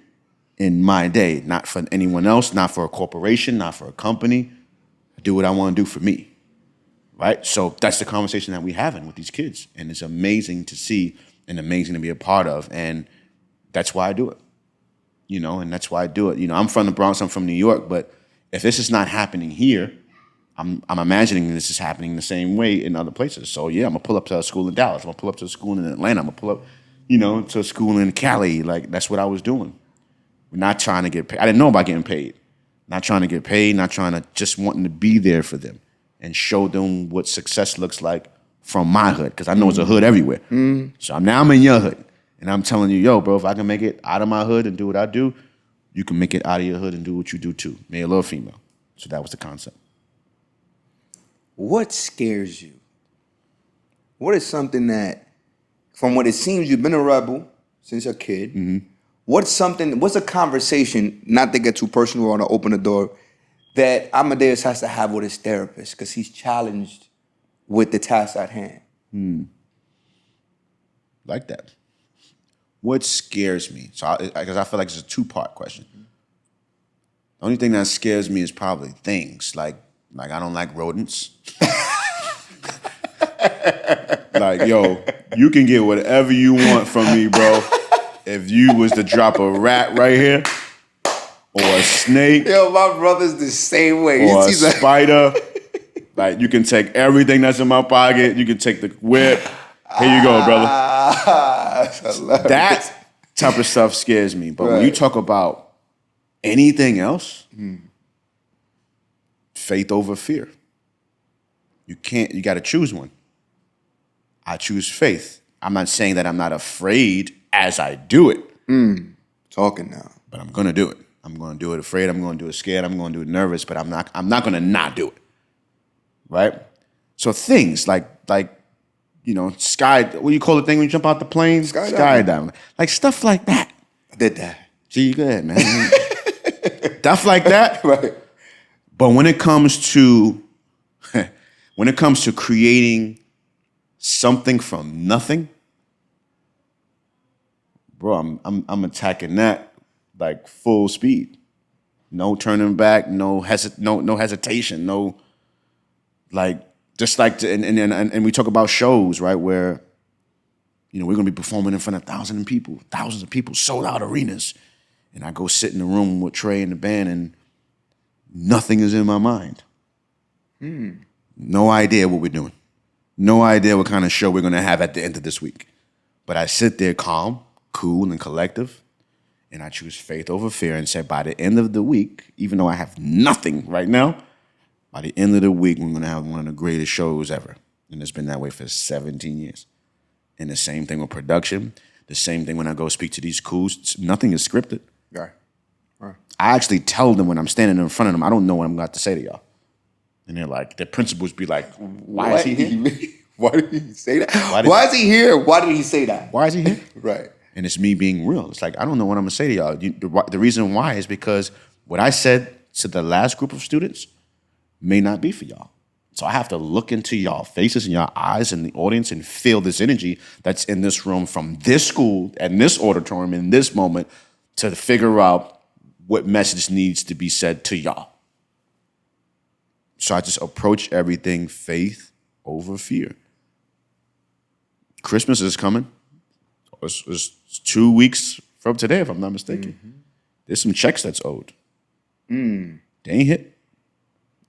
in my day, not for anyone else, not for a corporation, not for a company. I do what I want to do for me, right? So that's the conversation that we're having with these kids. And it's amazing to see and amazing to be a part of. And that's why I do it, and that's why I do it. I'm from the Bronx, I'm from New York, but if this is not happening here, I'm imagining this is happening the same way in other places. So yeah, I'm gonna pull up to a school in Dallas. I'm gonna pull up to a school in Atlanta. I'm gonna pull up, to a school in Cali. Like that's what I was doing. We're not trying to get paid. I didn't know about getting paid. Not trying to get paid. Not trying to just wanting to be there for them and show them what success looks like from my hood. Because I know it's a hood everywhere. So I'm in your hood, and I'm telling you, yo, bro, if I can make it out of my hood and do what I do, you can make it out of your hood and do what you do too, male or female. So that was the concept. What scares you? What is something that, from what it seems, you've been a rebel since a kid. Mm-hmm. What's a conversation, not to get too personal or to open the door, that Amadeus has to have with his therapist because he's challenged with the task at hand? Like that. What scares me? So, because I feel like it's a two-part question. The only thing that scares me is probably things like I don't like rodents. Like, yo, you can get whatever you want from me, bro. If you was to drop a rat right here, or a snake. Yo, my brother's the same way. Or a spider. Like, you can take everything that's in my pocket. You can take the whip. Here you go, brother. That type of stuff scares me. But when you talk about anything else, faith over fear. You got to choose one. I choose faith. I'm not saying that I'm not afraid as I do it. Talking now. But I'm going to do it. I'm going to do it afraid. I'm going to do it scared. I'm going to do it nervous. But I'm not going to not do it. Right? So things like sky, what do you call the thing when you jump out the plane? Skydiving. Like stuff like that. I did that. See, you good, man. Stuff like that. Right. But when it comes to creating something from nothing, bro, I'm attacking that like full speed. No turning back, no hesitation, no like just like and we talk about shows, right, where we're gonna be performing in front of thousands of people, sold out arenas. And I go sit in the room with Trey and the band and nothing is in my mind. No idea what we're doing. No idea what kind of show we're going to have at the end of this week. But I sit there calm, cool, and collective, and I choose faith over fear and say by the end of the week, even though I have nothing right now, by the end of the week, we're going to have one of the greatest shows ever. And it's been that way for 17 years. And the same thing with production, the same thing when I go speak to these schools. Nothing is scripted. Right. I actually tell them when I'm standing in front of them, I don't know what I'm about to say to y'all. And they're like, the principals be like, why is he here? Why did he say that? Why is he here? Why did he say that? Why is he here? Right. And it's me being real. It's like, I don't know what I'm going to say to y'all. The reason why is because what I said to the last group of students may not be for y'all. So I have to look into y'all faces and y'all eyes and the audience and feel this energy that's in this room from this school and this auditorium in this moment to figure out what message needs to be said to y'all. So I just approach everything faith over fear. Christmas is coming. It's 2 weeks from today, if I'm not mistaken. Mm-hmm. There's some checks that's owed. They ain't hit.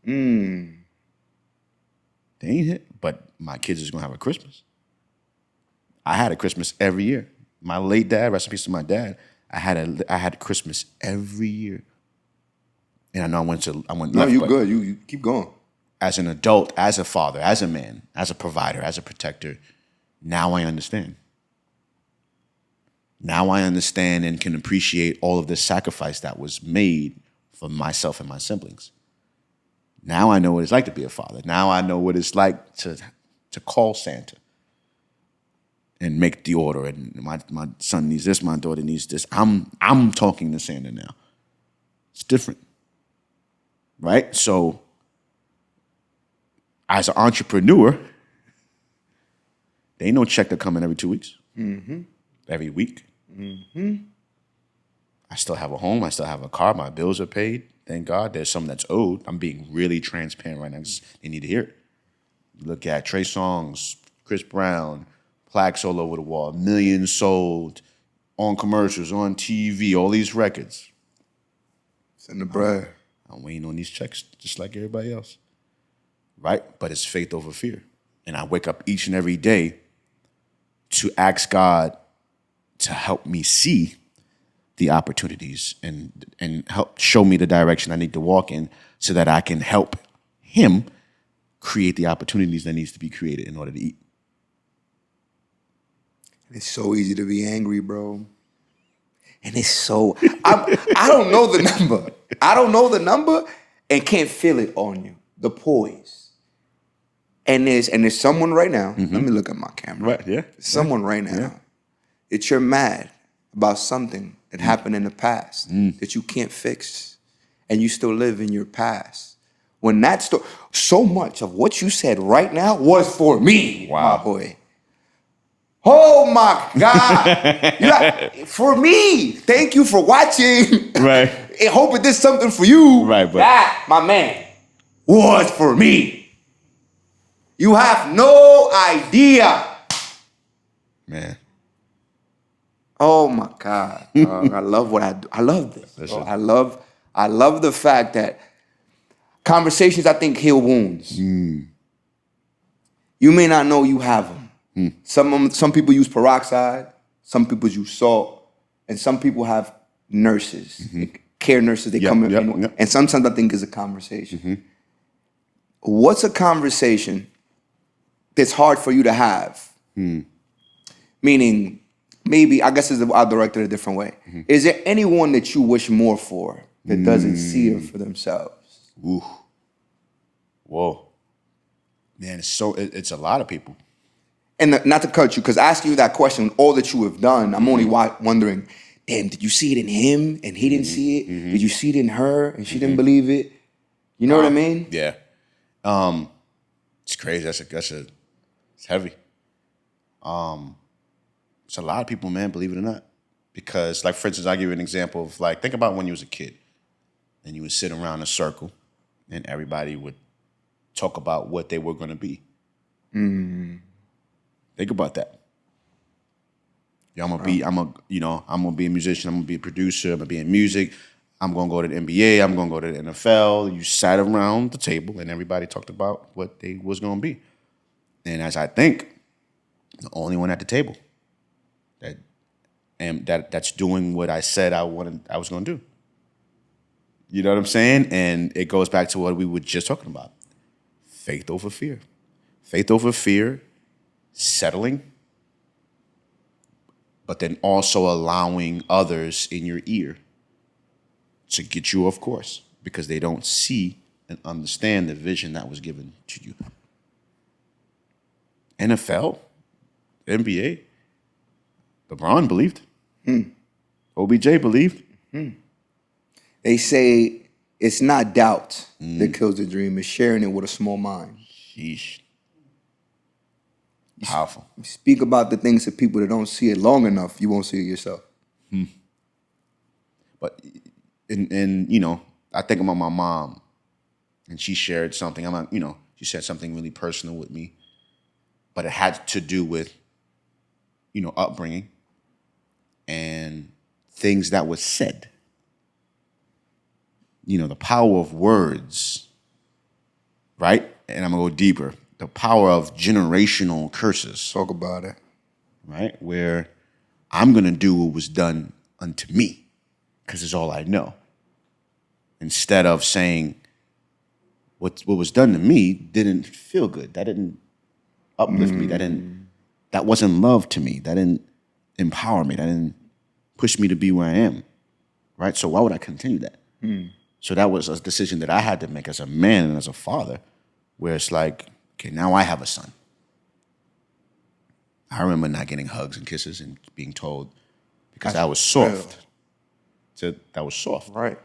They ain't hit. But my kids is going to have a Christmas. I had a Christmas every year. My late dad, rest in peace to my dad, I had Christmas every year. And I know I went left. No, you good. You keep going. As an adult, as a father, as a man, as a provider, as a protector, now I understand. Now I understand and can appreciate all of the sacrifice that was made for myself and my siblings. Now I know what it's like to be a father. Now I know what it's like to call Santa and make the order. And my son needs this, my daughter needs this. I'm talking to Santa now. It's different, right? So as an entrepreneur, there ain't no check that come in every 2 weeks. Mm-hmm. Every week. Mm-hmm. I still have a home. I still have a car. My bills are paid. Thank God. There's some that's owed. I'm being really transparent right now because they need to hear it. Look at Trey Songz, Chris Brown, plaques all over the wall, millions sold on commercials, on TV, all these records. Send the bread. I'm waiting on these checks just like everybody else. Right? But it's faith over fear. And I wake up each and every day to ask God to help me see the opportunities and help show me the direction I need to walk in so that I can help him create the opportunities that needs to be created in order to eat. It's so easy to be angry, bro. And it's so, I don't know the number. I don't know the number and can't feel it on you, the poise. And there's someone right now, let me look at my camera. Right, yeah. Someone right now, that you're mad about something that happened in the past that you can't fix. And you still live in your past. When that story, so much of what you said right now was for me, my boy. Oh my God. For me. Thank you for watching. Right. I hope it did something for you. Right, but that, my man, was for me. You have no idea. Man. Oh my God. I love what I do. I love this. I love the fact that conversations, I think, heal wounds. You may not know you have them. Some people use peroxide, some people use salt, and some people have nurses, care nurses. They come in, and sometimes I think it's a conversation. What's a conversation that's hard for you to have? Meaning, maybe, I guess I'll direct it a different way. Is there anyone that you wish more for that doesn't see it for themselves? Ooh. Whoa. Man, it's a lot of people. And not to cut you, because asking you that question, all that you have done, I'm only wondering, damn, did you see it in him and he didn't see it? Did you see it in her and she didn't believe it? You know what I mean? Yeah. It's crazy. It's heavy. It's a lot of people, man, believe it or not. Because, like, for instance, I'll give you an example of, like, think about when you was a kid and you would sit around a circle and everybody would talk about what they were going to be. Think about that. Yeah, I'm gonna be a musician. I'm gonna be a producer. I'm gonna be in music. I'm gonna go to the NBA. I'm gonna go to the NFL. You sat around the table and everybody talked about what they was gonna be. And as I think, the only one at the table that's doing what I said I was gonna do. You know what I'm saying? And it goes back to what we were just talking about. Faith over fear. Faith over fear. Settling, but then also allowing others in your ear to get you off course because they don't see and understand the vision that was given to you. NFL, NBA, LeBron believed. OBJ believed. They say it's not doubt that kills the dream, it's sharing it with a small mind. Sheesh. Powerful. You speak about the things that people that don't see it long enough, you won't see it yourself. But, and you know, I think about my mom, and she shared something. She said something really personal with me, but it had to do with, upbringing and things that was said. The power of words, right? And I'm gonna go deeper. The power of generational curses. Talk about it. Right? Where I'm going to do what was done unto me because it's all I know. Instead of saying what was done to me didn't feel good. That didn't uplift me. That wasn't love to me. That didn't empower me. That didn't push me to be where I am. Right? So why would I continue that? So that was a decision that I had to make as a man and as a father where it's like, okay, now I have a son. I remember not getting hugs and kisses and being told because I was soft. That was soft. Right.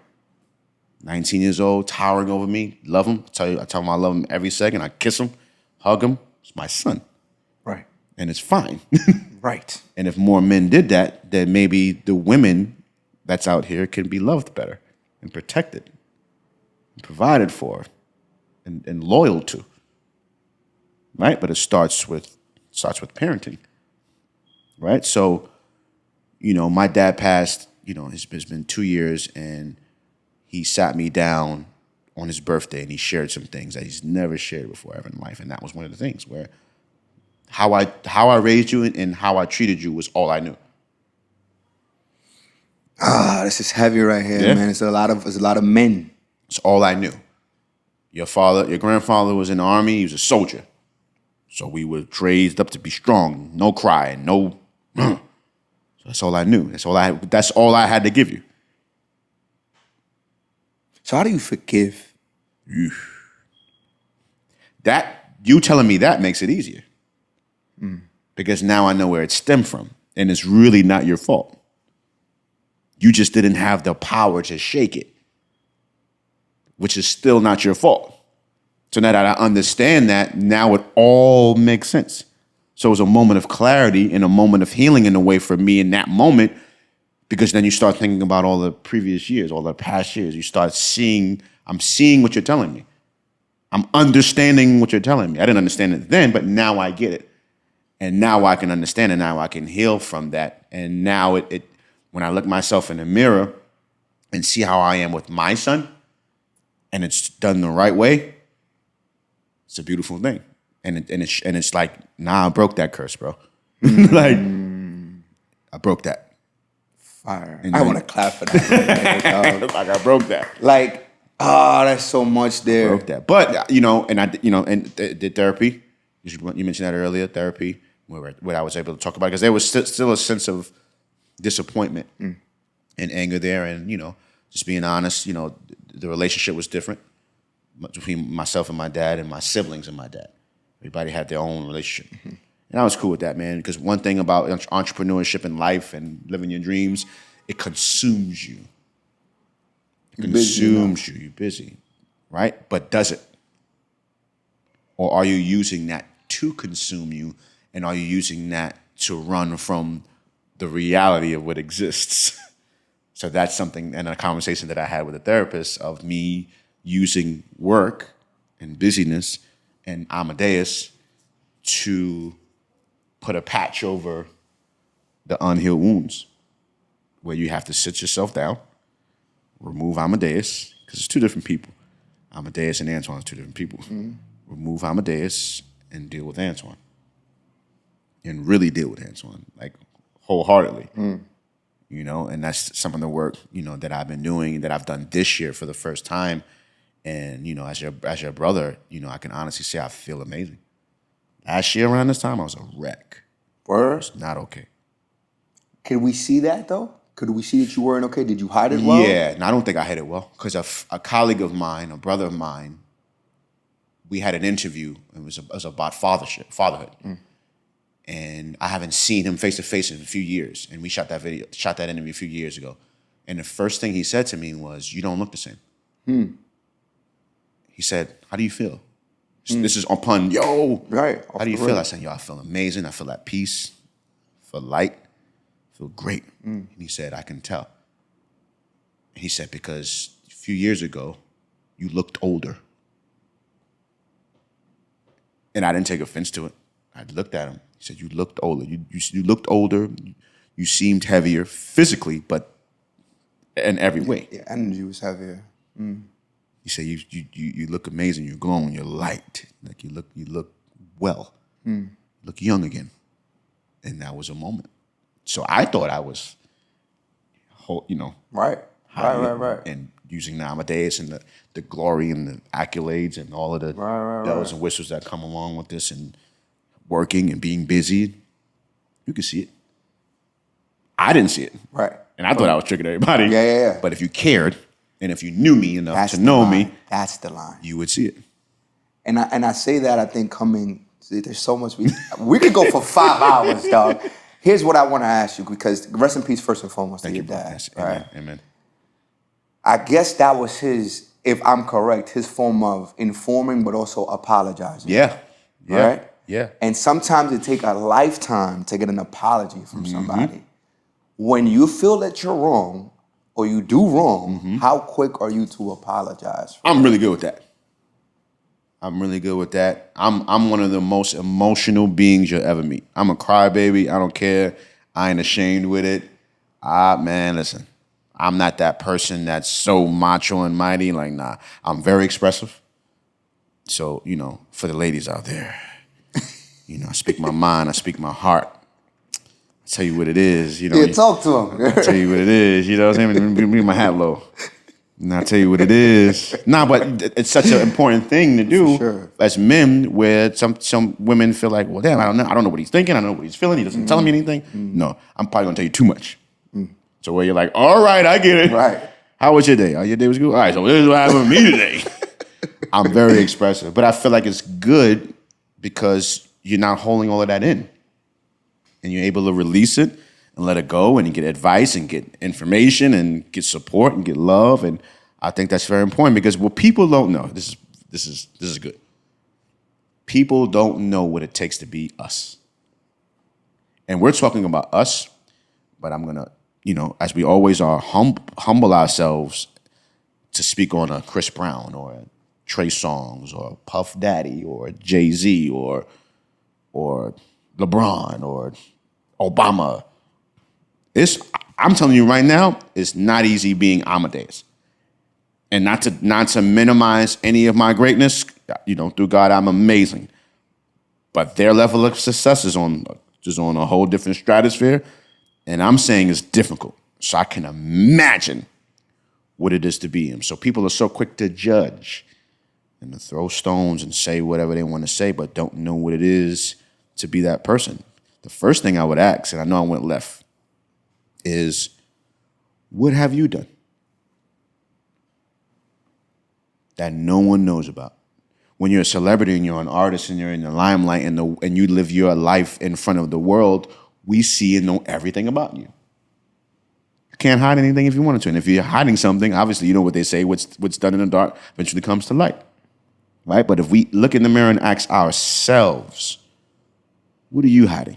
19 years old, towering over me, love him. I tell him I love him every second. I kiss him, hug him. It's my son. Right. And it's fine. Right. And if more men did that, then maybe the women that's out here can be loved better and protected and provided for and loyal to. right? But it starts with parenting, right? So, my dad passed. It's been 2 years, and he sat me down on his birthday, and he shared some things that he's never shared before ever in life, and that was one of the things where how I raised you and how I treated you was all I knew. This is heavy right here, man. It's a lot of men. It's all I knew. Your grandfather was in the army. He was a soldier. So we were raised up to be strong, no crying, no. So that's all I knew. That's all I had to give you. So how do you forgive? That you telling me that makes it easier. Because now I know where it stemmed from, and it's really not your fault. You just didn't have the power to shake it, which is still not your fault. So now that I understand that, now it all makes sense. So it was a moment of clarity and a moment of healing in a way for me in that moment, because then you start thinking about all the previous years, all the past years. You start I'm seeing what you're telling me. I'm understanding what you're telling me. I didn't understand it then, but now I get it. And now I can understand it. Now I can heal from that. And now it when I look myself in the mirror and see how I am with my son, and it's done the right way, it's a beautiful thing. And it's like, nah, I broke that curse, bro. Like, I broke that. Fire. I want to clap for that. Like, I broke that. Like, that's so much there. I broke that. But, and did therapy. You mentioned that earlier, therapy, where I was able to talk about it, because there was still a sense of disappointment and anger there. And, just being honest, the relationship was different between myself and my dad and my siblings and my dad. Everybody had their own relationship. Mm-hmm. And I was cool with that, man, because one thing about entrepreneurship and life and living your dreams, it consumes you. It consumes you. You're busy, right? But does it? Or are you using that to consume you, and are you using that to run from the reality of what exists? So that's something, and a conversation that I had with a therapist, of me using work and busyness and Amadeus to put a patch over the unhealed wounds, where you have to sit yourself down, remove Amadeus, because it's two different people. Amadeus and Antwan are two different people. Mm-hmm. Remove Amadeus and deal with Antwan. And really deal with Antwan, like wholeheartedly. And that's some of the work, that I've been doing, that I've done this year for the first time. And, as your brother, I can honestly say I feel amazing. Last year around this time, I was a wreck. Word? I was not okay. Can we see that, though? Could we see that you weren't okay? Did you hide it well? Yeah, and I don't think I hid it well. Because a colleague of mine, a brother of mine, we had an interview. It was about fatherhood. And I haven't seen him face to face in a few years. And we shot that interview a few years ago. And the first thing he said to me was, "You don't look the same." He said, "How do you feel?" This is upon, right? How do you feel? I said, I feel amazing. I feel at peace. I feel light. I feel great. And he said, "I can tell." And he said, "Because a few years ago, you looked older." And I didn't take offense to it. I looked at him. He said, "You looked older. You looked older. You seemed heavier physically, but in every way." Yeah, energy was heavier. He said, "You look amazing. You're glowing. You're light. Like you look well. You look young again." And that was a moment. So I thought I was, right, and using the Amadeus and the glory and the accolades and all of the bells and whistles that come along with this, and working and being busy. You could see it. I didn't see it. Right. And I thought I was tricking everybody. Yeah. But if you cared, and if you knew me enough to know me, that's the line. You would see it. And I say that, I think, there's so much we could go for 5 hours, dog. Here's what I want to ask you, because rest in peace first and foremost to your dad. Yes. Right? Amen. I guess that was his, if I'm correct, his form of informing but also apologizing. Yeah. Right? Yeah. And sometimes it takes a lifetime to get an apology from somebody. When you feel that you're wrong or you do wrong, how quick are you to apologize? I'm really good with that. I'm really good with that. I'm one of the most emotional beings you'll ever meet. I'm a crybaby. I don't care. I ain't ashamed with it. Man, listen. I'm not that person that's so macho and mighty. Like, nah. I'm very expressive. So, for the ladies out there, I speak my mind. I speak my heart. I tell you what it is. Talk to him. I tell you what it is. You know what I'm saying? Give me my hat low. And I'll tell you what it is. Nah, but it's such an important thing to do as men, where some women feel like, well, damn, I don't know what he's thinking. I don't know what he's feeling. He doesn't tell me anything. No, I'm probably gonna tell you too much. So where you're like, all right, I get it. Right. How was your day? Oh, your day was good. All right, so this is what happened with me today. I'm very expressive, but I feel like it's good because you're not holding all of that in, and you're able to release it and let it go, and you get advice and get information and get support and get love, and I think that's very important because what people don't know, this is good. People don't know what it takes to be us, and we're talking about us, but I'm gonna, as we always are, humble ourselves to speak on a Chris Brown or a Trey Songz or Puff Daddy or Jay-Z or LeBron or Obama. I'm telling you right now, it's not easy being Amadeus. And not to minimize any of my greatness, through God, I'm amazing. But their level of success is on a whole different stratosphere. And I'm saying it's difficult. So I can imagine what it is to be him. So people are so quick to judge and to throw stones and say whatever they want to say, but don't know what it is to be that person. The first thing I would ask, and I know I went left, is what have you done that no one knows about? When you're a celebrity and you're an artist and you're in the limelight and you live your life in front of the world, we see and know everything about you. You can't hide anything if you wanted to. And if you're hiding something, obviously you know what they say, what's done in the dark eventually comes to light. Right? But if we look in the mirror and ask ourselves, what are you hiding?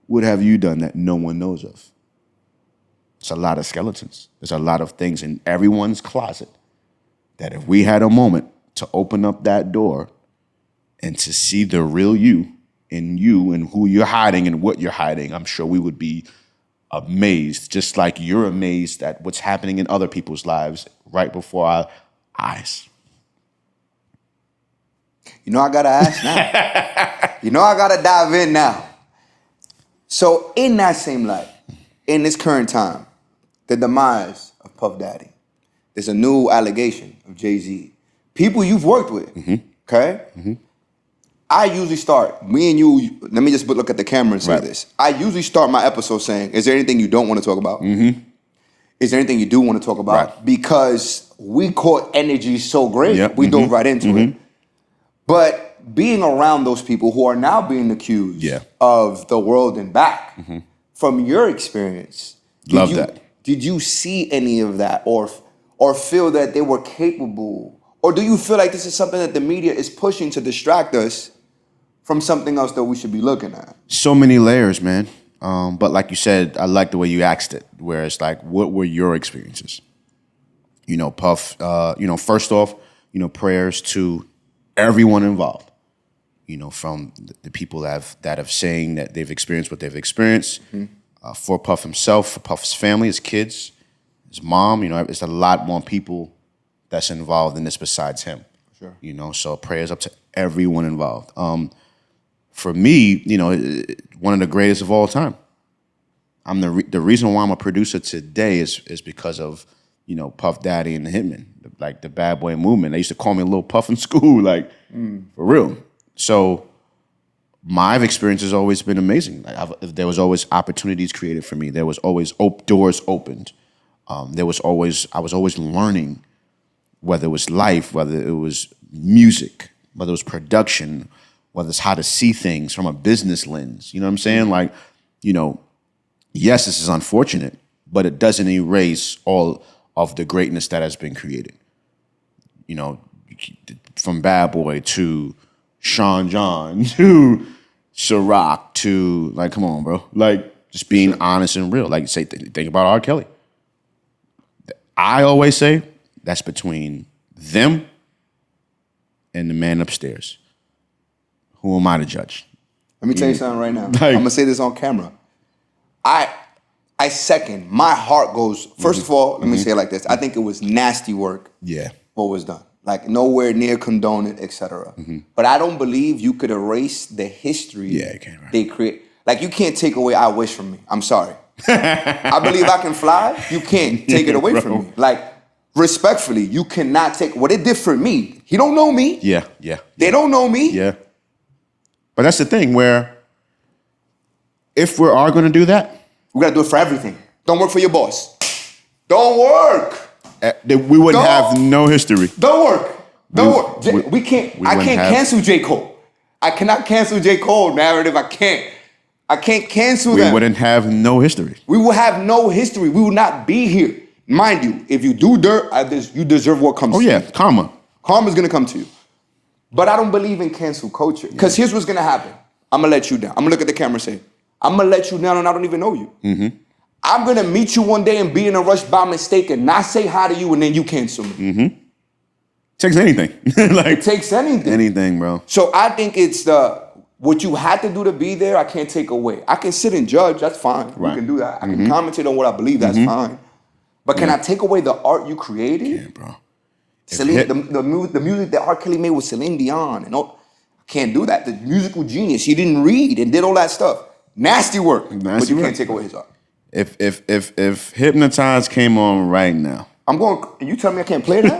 What have you done that no one knows of? It's a lot of skeletons. There's a lot of things in everyone's closet that if we had a moment to open up that door and to see the real you in you and who you're hiding and what you're hiding, I'm sure we would be amazed, just like you're amazed at what's happening in other people's lives right before our eyes. I gotta ask now. I gotta dive in now. So in that same light, in this current time, the demise of Puff Daddy, there's a new allegation of Jay-Z. People you've worked with, okay? Mm-hmm. I usually start, me and you, let me just look at the camera and say this. I usually start my episode saying, is there anything you don't want to talk about? Mm-hmm. Is there anything you do want to talk about? Right. Because we caught energy so great, we dove right into it. But being around those people who are now being accused of the world and back, from your experience, did you see any of that or feel that they were capable? Or do you feel like this is something that the media is pushing to distract us from something else that we should be looking at? So many layers, man. But like you said, I like the way you asked it, where it's like, what were your experiences? Puff, first off, prayers to everyone involved, from the people that have saying that they've experienced what they've experienced, for Puff himself, for Puff's family, his kids, his mom, it's a lot more people that's involved in this besides him. Sure. So prayers up to everyone involved. For me, one of the greatest of all time. I'm the reason why I'm a producer today is because of, Puff Daddy and the Hitmen, like the bad boy movement. They used to call me a little Puff in school, for real. So my experience has always been amazing. There was always opportunities created for me. There was always doors opened. I was always learning, whether it was life, whether it was music, whether it was production, whether it's how to see things from a business lens. You know what I'm saying? Yes, this is unfortunate, but it doesn't erase all of the greatness that has been created. From Bad Boy to Sean John to Ciroc to, come on, bro. Just being honest and real. Think about R. Kelly. I always say that's between them and the man upstairs. Who am I to judge? Let me tell you something right now. I'm gonna say this on camera. I second. My heart goes. First of all, let me say it like this. I think it was nasty work. Yeah. What was done? Like nowhere near condone it, etc. But I don't believe you could erase the history. Yeah, you can't. Right. They create. Like you can't take away "I wish" from me. I'm sorry. I believe I can fly. You can't take it away from me. Like respectfully, you cannot take what it did for me. He don't know me. Yeah. They don't know me. Yeah. But that's the thing where if we are going to do that, we got to do it for everything. Don't work for your boss. Don't work. We wouldn't have no history. Don't work. Don't work. We can't. I can't cancel J. Cole. I cannot cancel J. Cole narrative. I can't cancel that. We wouldn't have no history. We will have no history. We will not be here. Mind you, if you do dirt, you deserve what comes to you. Oh, yeah, karma. Karma's going to come to you. But I don't believe in cancel culture. Because here's what's going to happen. I'm going to let you down. I'm going to look at the camera and say, I'm going to let you down and I don't even know you. Mm-hmm. I'm going to meet you one day and be in a rush by mistake and not say hi to you and then you cancel me. Mm-hmm. Takes anything. It takes anything. Anything, bro. So I think it's what you had to do to be there, I can't take away. I can sit and judge, that's fine. Right. You can do that. I can commentate on what I believe, that's fine. But can I take away the art you created? Yeah, bro. The music that R. Kelly made with Celine Dion and all. I can't do that. The musical genius, he didn't read and did all that stuff. Nasty work. But you can't take away his art. If Hypnotize came on right now. I'm going, you telling me I can't play that?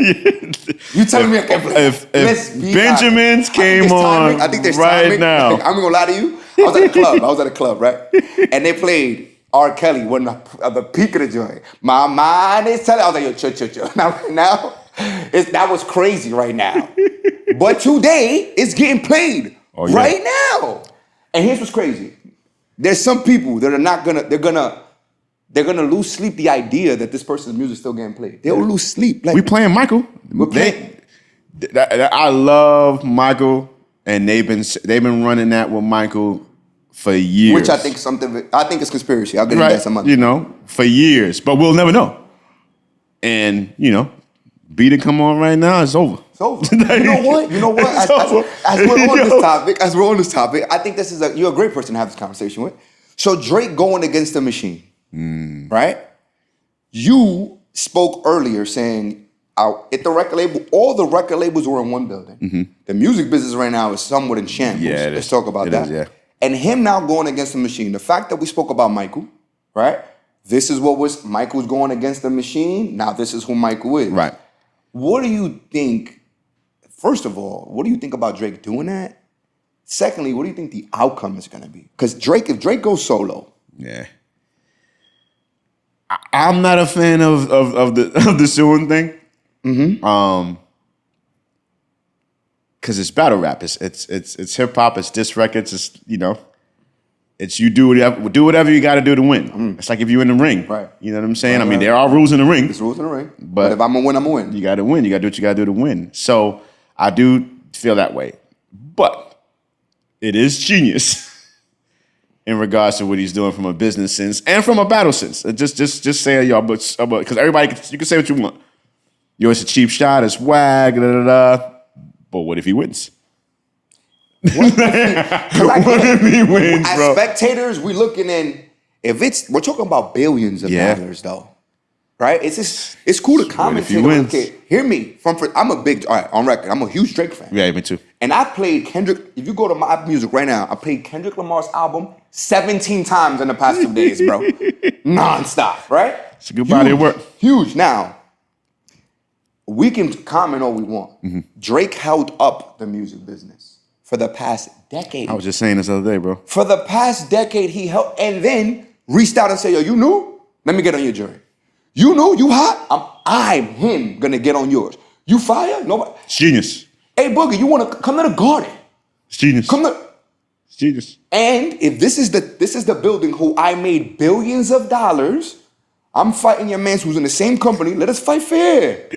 You telling me I can't play that? If Benjamins came on right now. I'm going to lie to you. I was at a club, right? And they played R. Kelly, one of the peak of the joint. My mind is telling. I was like, yo, chill. Now that was crazy right now. But today, it's getting played right now. And here's what's crazy. There's some people that are not gonna, they're gonna lose sleep the idea that this person's music is still getting played. They'll lose sleep. Like, we playing Michael. I love Michael, and they've been running that with Michael for years. Which I think it's conspiracy. I'll get into that some other. You know, for years, but we'll never know. And you know, beat it come on right now, it's over. It's over. You know what? As we're on this topic, I think you're a great person to have this conversation with. So Drake going against the machine, right? You spoke earlier saying at the record label, all the record labels were in one building. Mm-hmm. The music business right now is somewhat in shambles. Yeah, let's talk about that. Is, yeah. And him now going against the machine. The fact that we spoke about Michael, right? This is what was Michael's going against the machine. Now this is who Michael is. Right. What do you think? First of all, what do you think about Drake doing that? Secondly, what do you think the outcome is going to be? Because if Drake goes solo, yeah, I'm not a fan of the suing thing. Mm-hmm. Because it's battle rap. It's hip hop. It's diss records. It's it's you do whatever you got to do to win. It's like if you're in the ring, right? You know what I'm saying? Right, I mean, there are rules in the ring. There's rules in the ring. But if I'm gonna win, I'm gonna win. You got to win. You got to do what you got to do to win. So I do feel that way, but it is genius in regards to what he's doing from a business sense and from a battle sense. Just say y'all, but because everybody, you can say what you want. It's a cheap shot. It's wag. But what if he wins? What if he wins, as bro? Spectators, we looking in. We're talking about billions of dollars, though, right? It's cool to commentate. Okay, hear me. I'm on record. I'm a huge Drake fan. Yeah, me too. And I played Kendrick. If you go to my music right now, I played Kendrick Lamar's album 17 times in the past 2 days, bro, nonstop. Right? It's a good body of work. Huge. Now, we can comment all we want. Mm-hmm. Drake held up the music business for the past decade. I was just saying this other day, bro. For the past decade, he held, and then reached out and said, yo, you knew? Let me get on your jury. You knew? You hot? I'm him gonna get on yours. You fire? Nobody. It's genius. Hey, Boogie, you wanna come to the Garden? It's genius. It's genius. And if this is the building who I made billions of dollars, I'm fighting your man who's in the same company. Let us fight fair.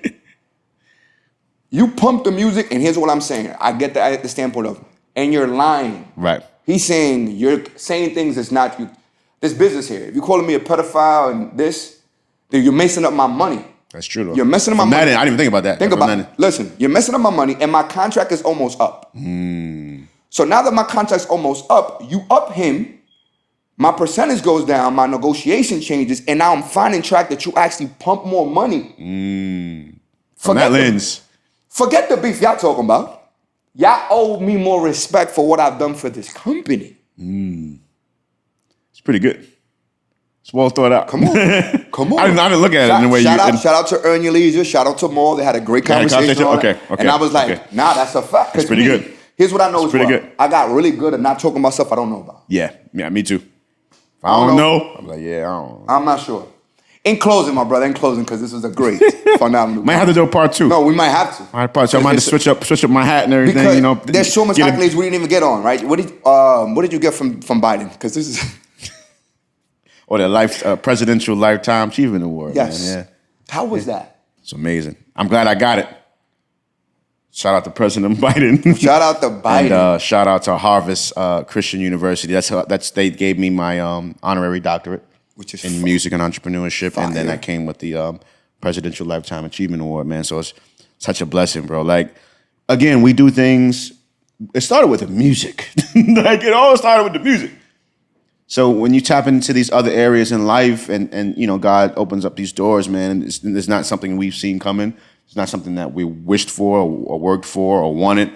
You pump the music, and here's what I'm saying. I get that at the standpoint of, and you're lying. Right. He's saying, you're saying things that's not you. This business here. If you're calling me a pedophile and this, then you're messing up my money. That's true, though. You're messing up my From money. that end, I didn't even think about that. Think about it. Listen, you're messing up my money, and my contract is almost up. So now that my contract's almost up, you up him. My percentage goes down, my negotiation changes, and now I'm finding track that you actually pump more money. From that lens. Forget the beef y'all talking about. Y'all owe me more respect for what I've done for this company. It's pretty good. It's well thought out. Come on. Come on. I didn't look at it in the way shout out to Earn Your Leisure. Shout out to Maul. They had a great conversation on it. Okay. And I was like, nah, that's a fact. It's pretty good. Here's what I know It's pretty good. I got really good at not talking about stuff I don't know about. Yeah, me too. If I don't know, I'm like, yeah, I don't know. I'm not sure. In closing, my brother, because this was a great, phenomenal. Might have to do a part 2. No, we might have to. All right, part 2. I might have to switch up my hat and everything. Because you know, there's so much accolades we didn't even get on, right? What did you get from Biden? Because this is or the presidential lifetime achievement award. Yes. Man. Yeah. How was that? It's amazing. I'm glad I got it. Shout out to President Biden. Shout out to Biden. And shout out to Harvest Christian University. They gave me my honorary doctorate, which is in music and entrepreneurship, and then I came with the Presidential Lifetime Achievement Award. Man, so it's such a blessing, bro. Like, again, we do things. It started with the music. Like, it all started with the music. So when you tap into these other areas in life, and you know, God opens up these doors, man. It's not something we've seen coming. It's not something that we wished for or worked for or wanted.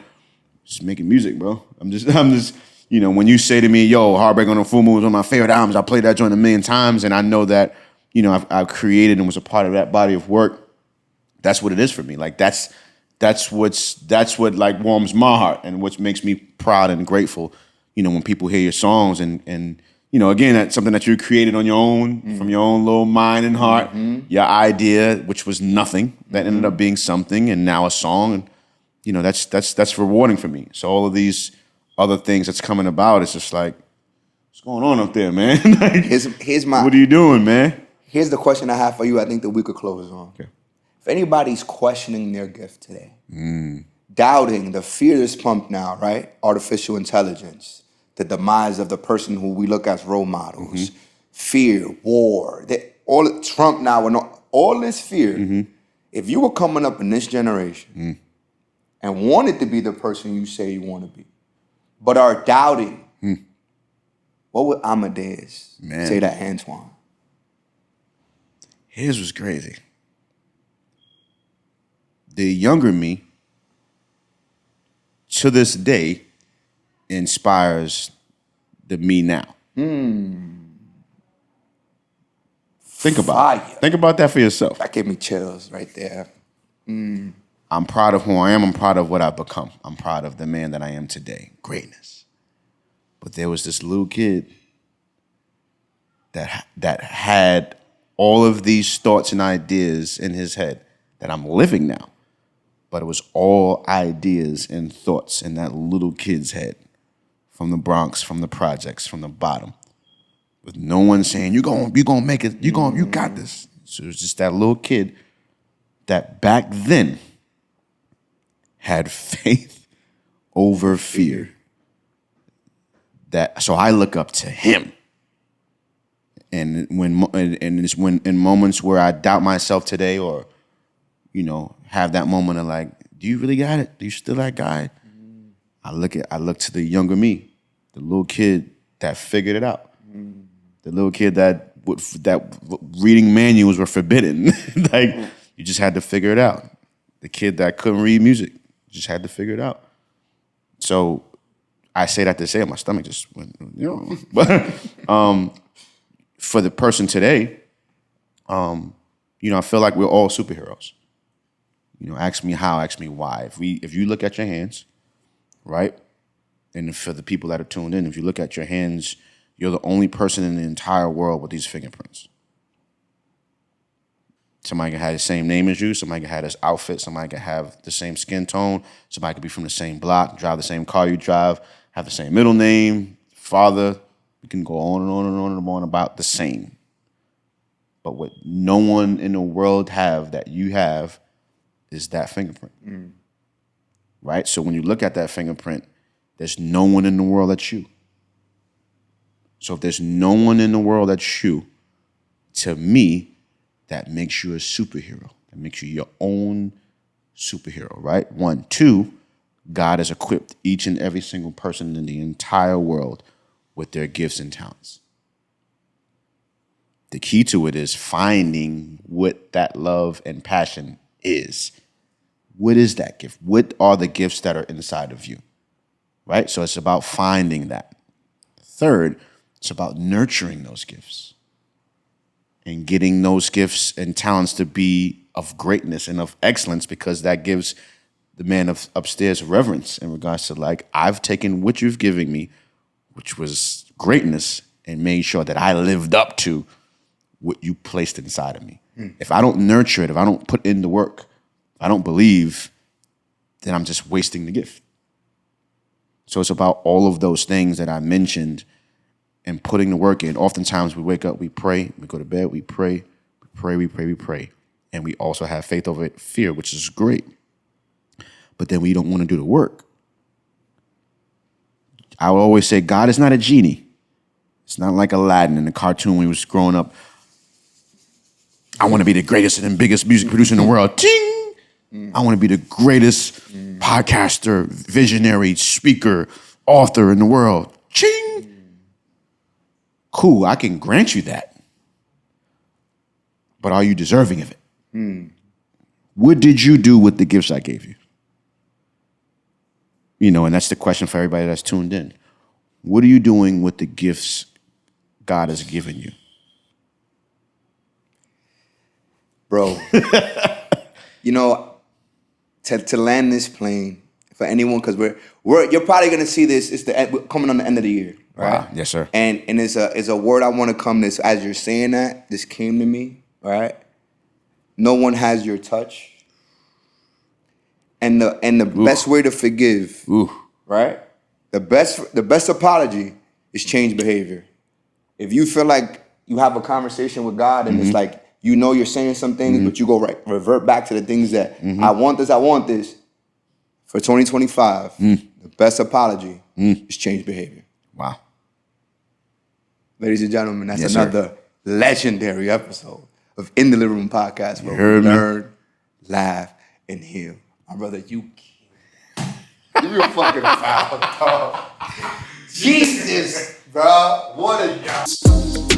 Just making music, bro. I'm just, you know, when you say to me, yo, Heartbreak on the Full Moon was one of my favorite albums, I played that joint a million times, and I know that, you know, I've created and was a part of that body of work. That's what it is for me. Like, that's what like warms my heart and what makes me proud and grateful, you know, when people hear your songs and you know, again, that's something that you created on your own, from your own little mind and heart, your idea, which was nothing, that ended up being something, and now a song, and you know, that's rewarding for me. So all of these other things that's coming about, it's just like, what's going on up there, man? Like, here's my. What are you doing, man? Here's the question I have for you. I think that we could close on. Okay. If anybody's questioning their gift today, doubting the fear that's pumped now, right? Artificial intelligence. The demise of the person who we look as role models, fear, war, all Trump now, and all this fear. If you were coming up in this generation and wanted to be the person you say you want to be, but are doubting, what would Amadeus say to Antwan? His was crazy. The younger me, to this day, inspires the me now. Think about that for yourself. That gave me chills right there. I'm proud of who I am. I'm proud of what I've become. I'm proud of the man that I am today. Greatness. But there was this little kid that had all of these thoughts and ideas in his head that I'm living now. But it was all ideas and thoughts in that little kid's head. From the Bronx, from the projects, from the bottom, with no one saying you gonna make it, you got this. So it was just that little kid that back then had faith over fear. So I look up to him, and it's when in moments where I doubt myself today, or you know, have that moment of like, do you really got it? Do you still that guy? I look to the younger me. The little kid that figured it out. The little kid that reading manuals were forbidden. Like, you just had to figure it out. The kid that couldn't read music, just had to figure it out. So I say that to say my stomach just went, you know. But for the person today, you know, I feel like we're all superheroes. You know, ask me how, ask me why. If you look at your hands, right? And for the people that are tuned in, if you look at your hands, you're the only person in the entire world with these fingerprints. Somebody can have the same name as you. Somebody can have this outfit. Somebody can have the same skin tone. Somebody could be from the same block, drive the same car you drive, have the same middle name, father. We can go on and on and on and on about the same. But what no one in the world have that you have is that fingerprint. Right? So when you look at that fingerprint, there's no one in the world that's you. So if there's no one in the world that's you, to me, that makes you a superhero. That makes you your own superhero, right? 1. 2, God has equipped each and every single person in the entire world with their gifts and talents. The key to it is finding what that love and passion is. What is that gift? What are the gifts that are inside of you? Right? So it's about finding that. 3rd, it's about nurturing those gifts and getting those gifts and talents to be of greatness and of excellence, because that gives the man upstairs reverence in regards to, like, I've taken what you've given me, which was greatness, and made sure that I lived up to what you placed inside of me. If I don't nurture it, if I don't put in the work, if I don't believe, then I'm just wasting the gift. So it's about all of those things that I mentioned and putting the work in. Oftentimes we wake up, we pray, we go to bed, we pray, we pray, we pray, we pray. And we also have faith over fear, which is great. But then we don't want to do the work. I would always say God is not a genie. It's not like Aladdin in the cartoon when he was growing up. I want to be the greatest and biggest music producer in the world. Ting! I want to be the greatest podcaster, visionary, speaker, author in the world. Ching! Cool, I can grant you that. But are you deserving of it? What did you do with the gifts I gave you? You know, and that's the question for everybody that's tuned in. What are you doing with the gifts God has given you? Bro, you know, to land this plane for anyone, because you're probably gonna see this. It's we're coming on the end of the year, right? Wow. Yes, sir. And it's a word I want to come. This as you're saying that, this came to me, right? No one has your touch, and the best way to forgive, right? The best apology is change behavior. If you feel like you have a conversation with God and it's like, you know, you're saying some things, but you go revert back to the things that I want this. For 2025, the best apology is change behavior. Wow. Ladies and gentlemen, that's Yes, another legendary episode of In the Living Room Podcast, where we learn, laugh, and heal. My brother, you give me a fucking foul, dog. Jesus, bro. What a